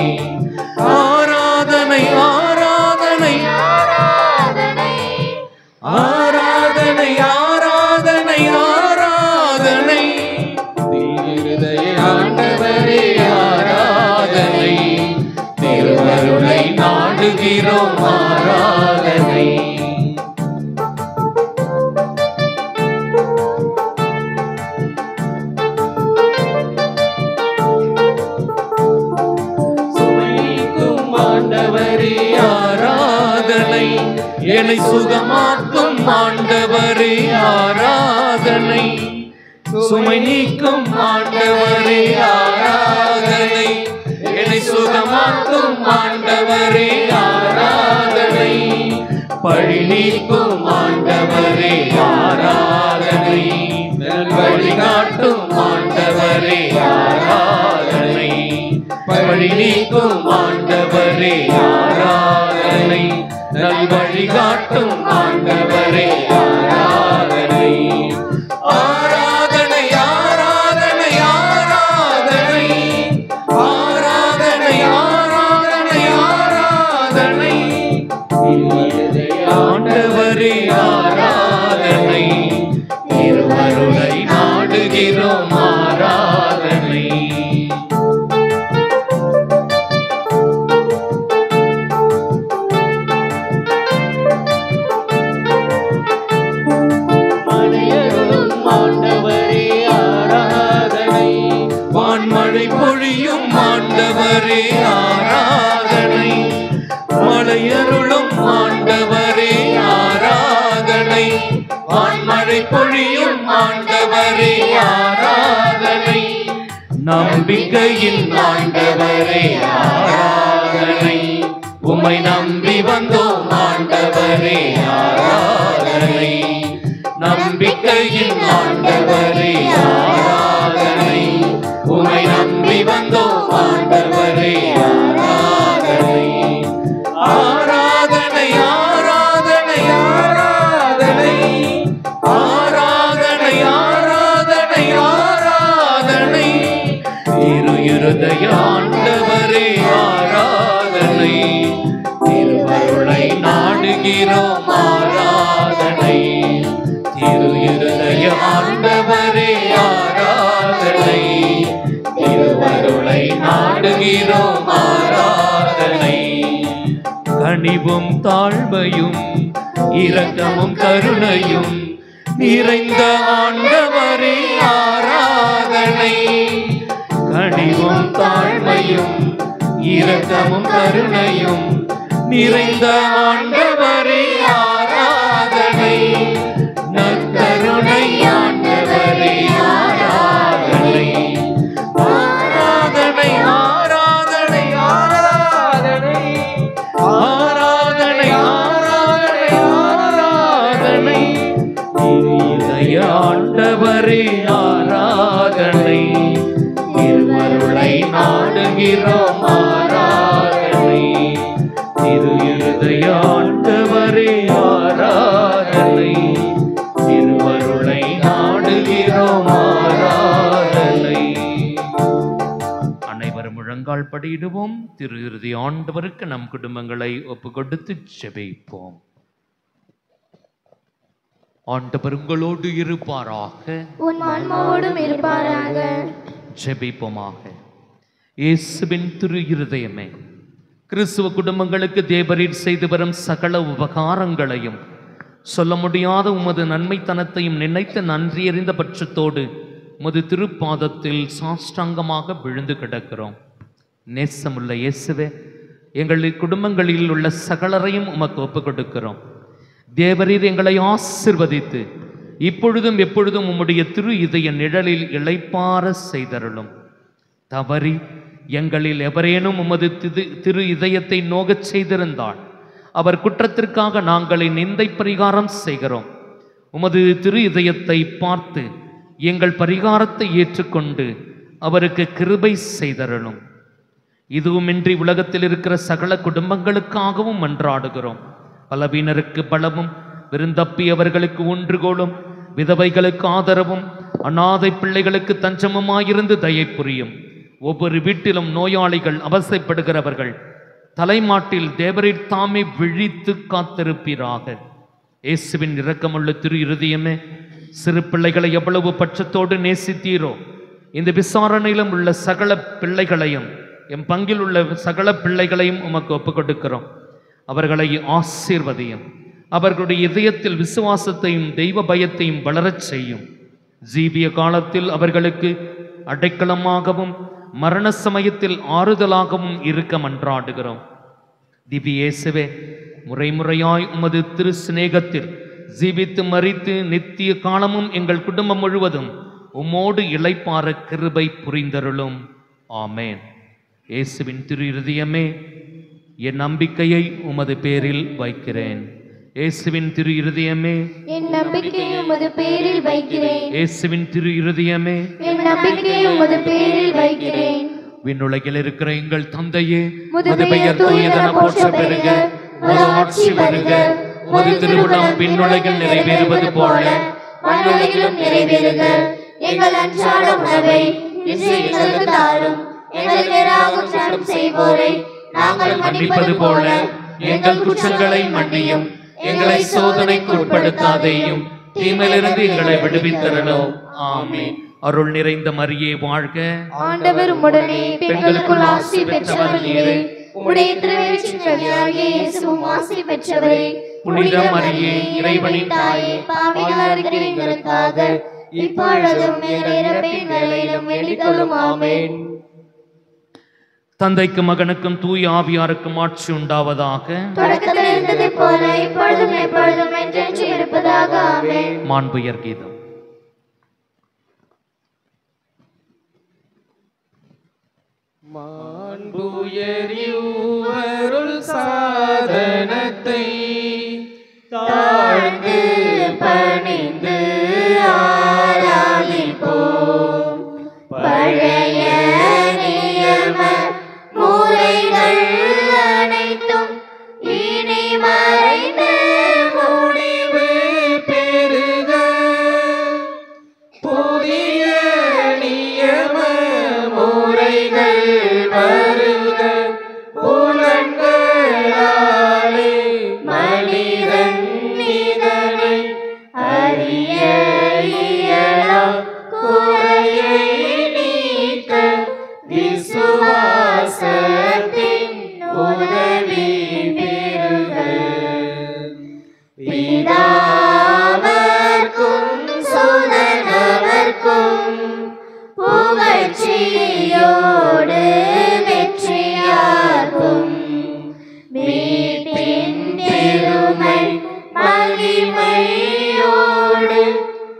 Speaker 1: ஆராதனை ஆராதனை ஆராதனை ஆராதனை ஆராதனை. திருஹிருதய ஆண்டவரே ஆராதனை. திருவருளை நாடுகிறோம் ஆராதனை. சுமைக்கும் ஆண்டவரே ஆராதனை. என்னை சுகமாக்கும் ஆண்டவரே ஆராதனை. சுமை நீக்கும் ஆண்டவரே ஆராதனை. என்னை சுகமாக்கும் ஆண்டவரே ஆராதனை. பழி நீக்கும் ஆண்டவரே ஆராதனை. வழிகாட்டும் ஆண்டவரே ஆராதனை. பழி நீக்கும் ஆண்டவரே ஆராதனை. வழிகாட்டும் ஆண்டவரே ஆராதனை. ஆராதனை ஆராதனை ஆராதனை ஆராதனை ஆராதனை ஆராதனை. ஆண்டவரே ஆராதனை. திருவருளை நாடுகிறோம் ஆராதனை. வான்மழை பொழியும் ஆண்டவரே ஆராதனை. மலையருளும் ஆண்டவரே ஆராதனை. வான்மழை பொழியும் ஆண்டவரே ஆராதனை. நம்பிக்கையின் ஆண்டவரே ஆராதனை. உம்மை நம்பி வந்தோம் ஆண்டவரே ஆராதனை. நம்பிக்கையின் ஆண்டவரே ஆராதனை. உம்மை நம்பி வந்தோம் ஆண்டவரே ஆராதனை. ஆராதனை ஆராதனை ஆராதனை ஆராதனை ஆராதனை ஆராதனை. இருதய ஆண்டவரே ஆராதனை. திருவருளை நாடுகிறோம் ஆராதனை. இருதய ஆண்டவரே ஆராதனை. திருவருளை நாடுகிறோம் ஆராதனை. கனிவும் தாழ்மையும் இரக்கமும் கருணையும் நிறைந்த ஆண்டவரே ஆராதனை. கனிவும் தாழ்மையும் இரக்கமும் கருணையும் நிறைந்த ஆண்டவரே ஆராதனை. நற்கருணை ஆண்டவரே ஆராதனை. ஆராதனை ஆராதனை ஆராதனை ஆராதனை ஆராதனை ஆராதனை. இதய ஆண்டவரே ஆராதனை. திருவருளை நாடுகிறோம் ஆராதனை. இருதய ஆண்டவரே ஆராதனை. திருவருளை நாடுகிறோம் ஆராதனை. அனைவரும் முழங்கால் படியிடுவோம். திரு இறுதி ஆண்டவருக்கு நம் குடும்பங்களை ஒப்பு கொடுத்து ஜெபிப்போம். ஆண்டவர் உங்களோடு இருப்பாராக.
Speaker 4: உன் ஆன்மாவோடும் இருப்பாராக.
Speaker 1: ஜெபிப்போமாக. இயேசுவின் திரு இருதயமே, கிறிஸ்துவ குடும்பங்களுக்கு தேவரீர் செய்து வரும் சகல உபகாரங்களையும் சொல்ல முடியாத உமது நன்மைத்தனத்தையும் நினைத்து நன்றியறிந்த பட்சத்தோடு உமது திருப்பாதத்தில் சாஷ்டாங்கமாக விழுந்து கிடக்கிறோம். நேசமுள்ள இயேசுவே, எங்கள் குடும்பங்களில் உள்ள சகலரையும் உமக்கு ஒப்புக் கொடுக்கிறோம். தேவரீர் எங்களை ஆசிர்வதித்து இப்பொழுதும் எப்பொழுதும் உம்முடைய திரு இதய நிழலில் இளைப்பார செய்தருளும். தவறி எங்களில் எவரேனும் உமது திரு இதயத்தை நோகச் செய்திருந்தால் அவர் குற்றத்திற்காக நாங்கள் நிந்தை பரிகாரம் செய்கிறோம். உமது திரு இதயத்தை பார்த்து எங்கள் பரிகாரத்தை ஏற்றுக்கொண்டு அவருக்கு கிருபை செய்தருளும். இதுவுமின்றி உலகத்தில் இருக்கிற சகல குடும்பங்களுக்காகவும் மன்றாடுகிறோம். பலவீனருக்கு பலமும், விருந்தப்பியவர்களுக்கு ஒன்றுகோலும், விதவைகளுக்கு ஆதரவும், அநாதை பிள்ளைகளுக்கு தஞ்சமுமாயிருந்து தயை புரியும். ஒவ்வொரு வீட்டிலும் நோயாளிகள், அவசைப்படுகிறவர்கள் தலைமாட்டில் தேவரீர் தாமே விழித்து காத்திருப்பீராக. இயேசுவின் இரக்கமுள்ள திரு இருதயமே, சிறு பிள்ளைகளை எவ்வளவு பட்சத்தோடு நேசித்தீரோ, இந்த விசாரணையிலும் உள்ள சகல பிள்ளைகளையும், எம் பங்கில் உள்ள சகல பிள்ளைகளையும் உமக்கு ஒப்புக் கொடுக்கிறோம். அவர்களை ஆசீர்வதியும். அவர்களுடைய இதயத்தில் விசுவாசத்தையும் தெய்வ பயத்தையும் வளரச் செய்யும். ஜீவிய காலத்தில் அவர்களுக்கு அடைக்கலமாகவும் மரண சமயத்தில் ஆறுதலாகவும் இருக்க மன்றாடுகிறோம். திவ்ய இயேசுவே, முறைமுறையாய் உமது திரு சிநேகத்தில் ஜீவித்து மரித்து நித்திய காலமும் எங்கள் குடும்பம் முழுவதும் உம்மோடு இளைப்பாற கிருபை புரிந்தருளும். ஆமேன். இயேசுவின் திரு இருதயமே, என் நம்பிக்கையை உமது பேரில் வைக்கிறேன். இயேசுவின் திரு இருதயமே,
Speaker 4: என் நம்பிக்கையை உமது பேரில் வைக்கிறேன்.
Speaker 1: இயேசுவின் திரு இருதயமே,
Speaker 4: என் நம்பிக்கையை உமது பேரில் வைக்கிறேன்.
Speaker 1: விண்ணுலகில் இருக்கிற எங்கள் தந்தையே,
Speaker 4: உமது பெயர் தூயதென போற்ற பெறுக. உமது ஆட்சி வருக.
Speaker 1: உமது திருவுளம் விண்ணுலகில் நிறைவேறுவது போல
Speaker 4: மண்ணுலகிலும் நிறைவேறுக. எங்கள் அன்றாட உணவை இன்று எங்களுக்கு தாரும். எங்களுக்கு எதிராக குற்றம் செய்வோரை நாங்கள்
Speaker 1: மன்னிப்பது போல எங்கள் குற்றங்களை மன்னியும். எங்களை சோதனைக்கு உட்படுத்தாதேயும், தீமையிலிருந்து எங்களை விடுவித்தரணும். ஆமென். அருள் நிறைந்த மரியே வாழ்க.
Speaker 4: ஆண்டவர் உம்முடனே, பெண்களுக்குள் ஆசி பெற்றவர் நீரே. உம்முடைய திருவயிற்றின் கனியாகிய இயேசுவும் ஆசி பெற்றவரே.
Speaker 1: புனித மரியே, இறைவனின் தாயே,
Speaker 4: பாவிகளாக இருக்கிற எங்களுக்காக இப்பொழுதும் எங்கள் இறப்பின் வேளையிலும் வேண்டிக் கொள்ளும். ஆமென்.
Speaker 1: தந்தைக்கும் மகனுக்கும் தூய ஆவியாருக்கும் ஆட்சி உண்டாவதாக.
Speaker 4: தொடக்கத்தில் இருந்தது போல இப்பொழுதும் எப்பொழுதும் என்றென்றும் இருப்பதாக. ஆமென்.
Speaker 1: மாண்புயர் கீதம்.
Speaker 5: மாண்புயரியுவருள் சாதனத்தை
Speaker 4: தாழ்ந்து பணிந்து ஆராதிப்போம். பழைய நியம முறைகள் அனைத்தும் இனி மறைந்து
Speaker 5: முடிவு பெறுக. புதிய நியம முறைகள் வருக. புலன்களாலே மனிதன் இதனை அறிய இயலா. குறையை நீக்க விசுவாசத்தின் உதவி பெறுக. பிதாவர்க்கும் சுதனவர்க்கும் புகழ்ச்சியோடு வெற்றியாகும். மீட்பின் பெருமை மகிமையோடு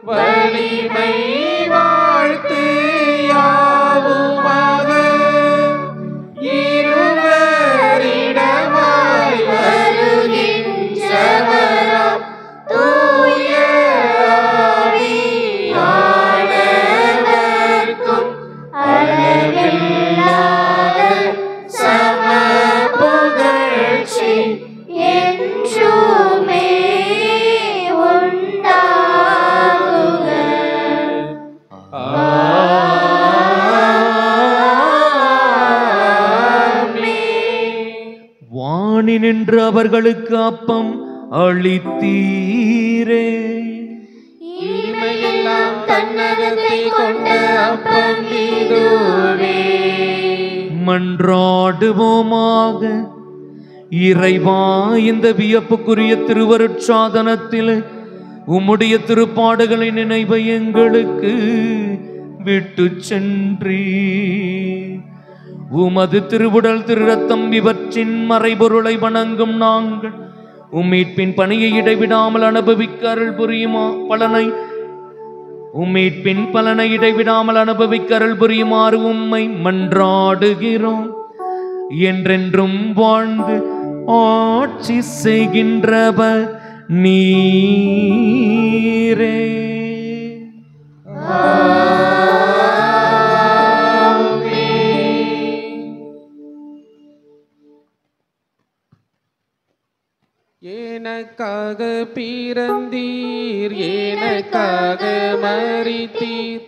Speaker 5: வலிமை வாழ்த்து யாவுமாக. இருவரிடமாய்
Speaker 4: வருகின்றவராம் தூய ஆவியானவர்க்கும் அளவில்லாத சம புகழ்ச்சி என்றுமே உண்டாகுக.
Speaker 1: வாணி நின்று அவர்களுக்கு அப்பம் அளித்தீரே.
Speaker 4: இனிமையெல்லாம் தன்னகத்தை கொண்ட அப்பம் இதுவே.
Speaker 1: மன்றாடுவோமாக. இறைவா, இந்த வியப்புக்குரிய திருவருட்சாதனத்தில் உம்முடைய திருப்பாடுகளை நினைவை எங்களுக்கு விட்டு சென்றீ. உமது திருவுடல் திரு ரத்தம் இவற்றின் மறைபொருளை வணங்கும் நாங்கள் உம்மீட்பின் பணியை இடைவிடாமல் அனுபவிக்க அருள் புரியுமா பலனை உம்மீட்பின் பலனை இடைவிடாமல் அனுபவிக்க அருள் புரியுமாறு உம்மை மன்றாடுகிறோம். என்றென்றும் வாழ்ந்து ஆட்சி செய்கின்றவர் நீரே.
Speaker 5: எனக்காக பிறந்தீர், எனக்காக மரித்தீர்,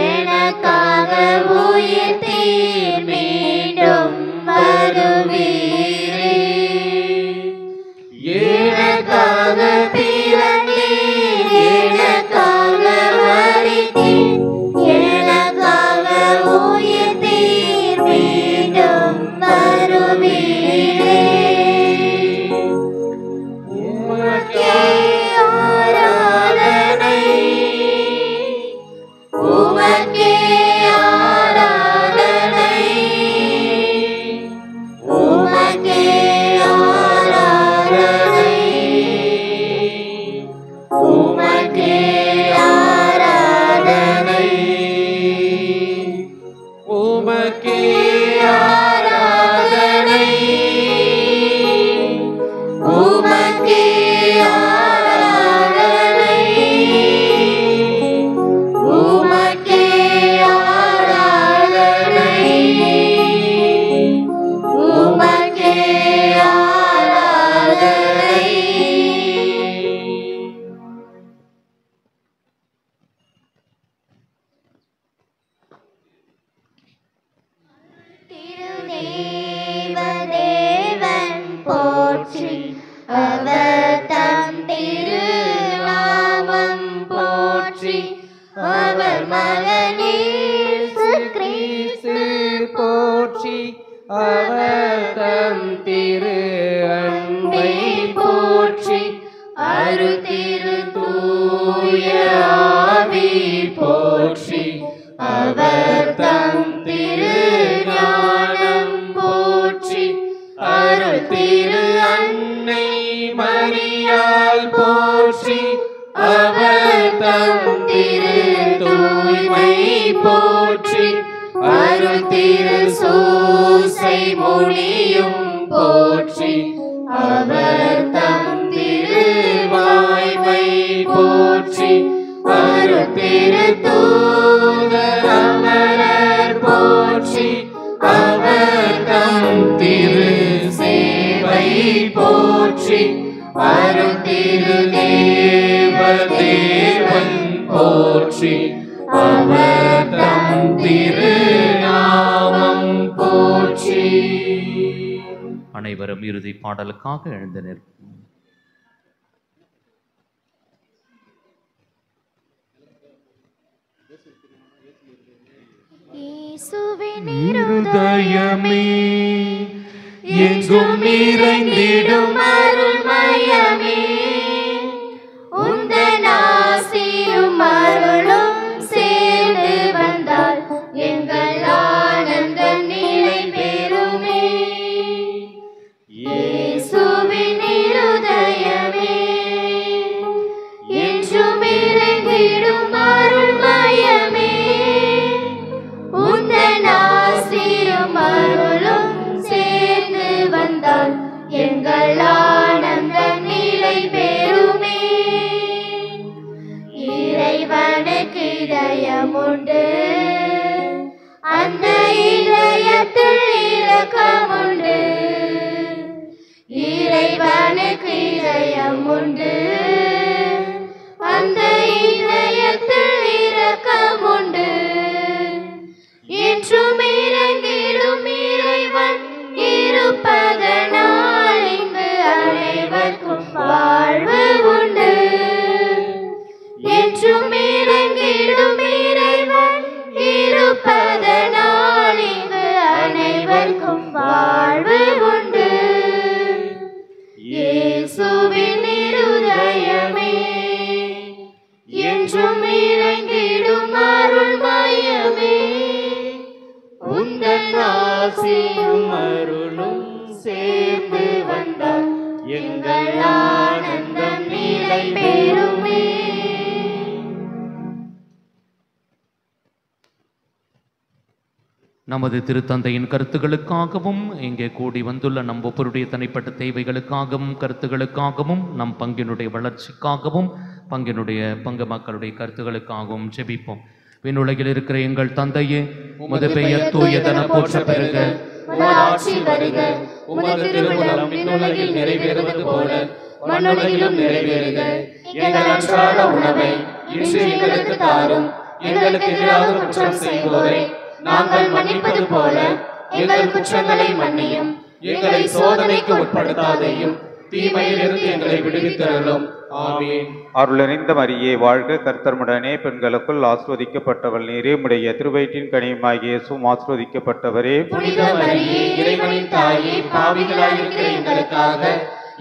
Speaker 4: எனக்காக உயிர்த்தீர், மீண்டும் வருவீரே. எனக்காக பிறந்தீர், எனக்காக மரித்தீர், எனக்காக உயிர்த்தீர், மீண்டும் வருவீரே. உமக்கே ஆராதனை, உமக்கே ஆராதனை, உமக்கே ஆராதனை, உமக்கே ஆராதனை,
Speaker 5: உமக்கே ஆராதனை,
Speaker 4: உமக்கே ஆராதனை, உமக்கே ஆராதனை, உமக்கே ஆராதனை. திருதேவதேவன் போற்றி, அவர் தம் திருநாமம் போற்றி, அவர் மகன் இயேசு கிறிஸ்து
Speaker 5: போற்றி, அவர் தம் திரு அன்பை
Speaker 4: போற்றி, அருள் திரு தூய ஆவி போற்றி, அவர் தம் திரு ஞானம் போற்றி, அருள் திரு
Speaker 5: அன்னை மரியாள் போற்றி, அவர் தம் திரு தூய்மை போற்றி,
Speaker 4: அருள் திரு சூசை மொழியும் போற்றி, அவர் தம் திரு வாய்மை போற்றி, அருள் திரு தூதர் அமரர் போற்றி, அவர் தம் திரு சேவை போற்றி, அருள் திரு தேவதேவன் போற்றி, அவர் தம் திரு நாமம் போற்றி.
Speaker 1: அனைவரும் இறுதி பாடலுக்காக எழுந்து நிற்போம்.
Speaker 2: இயேசுவின்
Speaker 1: இருதயமே
Speaker 4: எங்கும் நிறைந்திடும் அருள்மயமே, உந்தன் ஆசியும் அருளும் சேர்ந்து வந்தால் எங்கள் ஆனந்த நிலை பெறுமே. இயேசுவின் இருதயமே என்றும் இறங்கிடும் அருள்மயமே, உந்தன் ஆசியும் அருளும் சேர்ந்து வந்தால் எங்கள் ஆனந்த நிலை பெறுமே. இறைவனுக்கு இதயம் உண்டு, அந்த இதயத்தில் இரக்கம் உண்டு. இறைவனுக்கு இதயம் உண்டு, அந்த இதயத்தில் இரக்கம் உண்டு. என்றும் இறங்கிடும் இறைவன் இருப்பதனால் இங்கு அனைவருக்கும் வாழ்வு உண்டு. என்றும் இறங்கிடும் இறைவன் இருப்பதனால் இங்கு அனைவருக்கும் வாழ்வு உண்டு. இயேசுவின் இருதயமே என்றும் இறங்கிடும் அருள்மயமே, உந்தன் ஆசியும் அருளும் சேர்ந்து வந்தால் எங்கள் ஆனந்தம் நிலை பெறுமே.
Speaker 1: நமது திருத்தந்தையின் கருத்துக்களுக்காகவும் இங்கே கூடி வந்துள்ள நம் ஒவ்வொருடைய தனிப்பட்ட தேவைகளுக்காகவும் கருத்துக்களுக்காகவும் நம் பங்கினுடைய வளர்ச்சிக்காகவும் பங்கு மக்களுடைய கருத்துக்களுக்காகவும் ஜெபிப்போம். விண்ணுலகில் இருக்கிற எங்கள் தந்தையே, உமது பெயர் தூயதென போற்ற பெறுக.
Speaker 4: உமது ஆட்சி வருக. உமது திருவுளம் விண்ணுலகில் நிறைவேறுவது போல மண்ணுலகிலும் நிறைவேறுக. எங்கள் அன்றாட உணவை இன்று எங்களுக்கு தாரும். எங்களுக்கு எதிராக குற்றம் செய்வோரை நாங்கள் மன்னிப்பது போல எங்கள் குற்றங்களை மன்னியும். எங்களை சோதனைக்கு உட்படுத்தாதையும் தீமையிலிருந்து எங்களை விடுவித்தருளும். ஆமென்.
Speaker 6: அருளறிந்த மரியே வாழ்க, கர்த்தருமுடனே பெண்களுக்குள் ஆஸ்வதிக்கப்பட்டவள் நீரே. உம்முடைய திருவயிற்றின் கனியுமாகிய இயேசுவும் ஆஸ்வதிக்கப்பட்டவரே.
Speaker 4: புனித மரியே, இறைவனின் தாயே, பாவிகளாயிருக்கிற எங்களுக்காக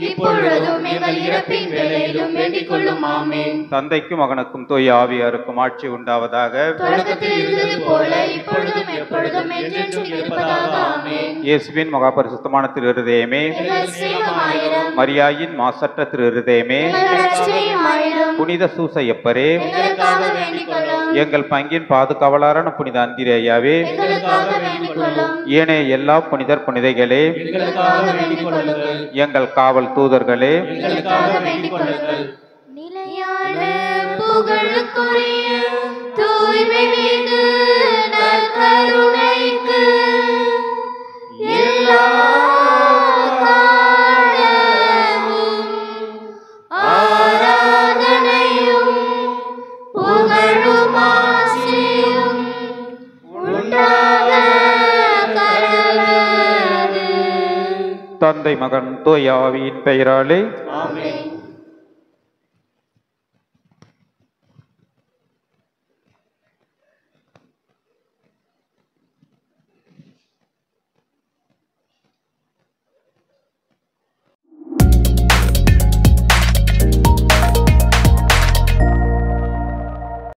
Speaker 4: இப்பொழுதும் எங்கள் இறப்பின் வேளையிலும் வேண்டிக் கொள்ளும். ஆமென்.
Speaker 6: தந்தைக்கும் மகனுக்கும் தூய ஆவியாருக்கும் ஆட்சி உண்டாவதாக.
Speaker 4: தொடக்கத்தில் இருந்தது போல இப்பொழுதும் எப்பொழுதும் என்றென்றும் இருப்பதாக. ஆமென்.
Speaker 6: இயேசுவின் மகாபரிசுத்தமான திரு இருதயமே,
Speaker 4: எங்கள் சிநேகமாயிரம்.
Speaker 6: மரியாயின் மாசற்ற திரு இருதயமே,
Speaker 4: எங்கள் இரட்சணியமாயிரம்.
Speaker 6: புனித சூசையப்பரே,
Speaker 4: எங்களுக்காக வேண்டிக் கொள்ளும்.
Speaker 6: எங்கள் பங்கின் பாதுகாவலரான புனித அந்திரேயாவே,
Speaker 4: எங்களுக்காக வேண்டிக் கொள்ளும்.
Speaker 6: ஏனைய எல்லா புனிதர் புனிதைகளே,
Speaker 5: எங்களுக்காக வேண்டிக் கொள்ளுங்கள்.
Speaker 6: எங்கள் காவல் தூதர்களே,
Speaker 5: எங்களுக்காக வேண்டிக் கொள்ளுங்கள்.
Speaker 4: நிலையான புகழுக்குரிய தூய்மை மிகு நற்கருணைக்கு எல்லா காலமும் ஆராதனையும் புகழும் ஆட்சியும் உண்டாக கடவது.
Speaker 6: தந்தை மகன் தூய ஆவியின் பெயராலே
Speaker 4: ஆமென்.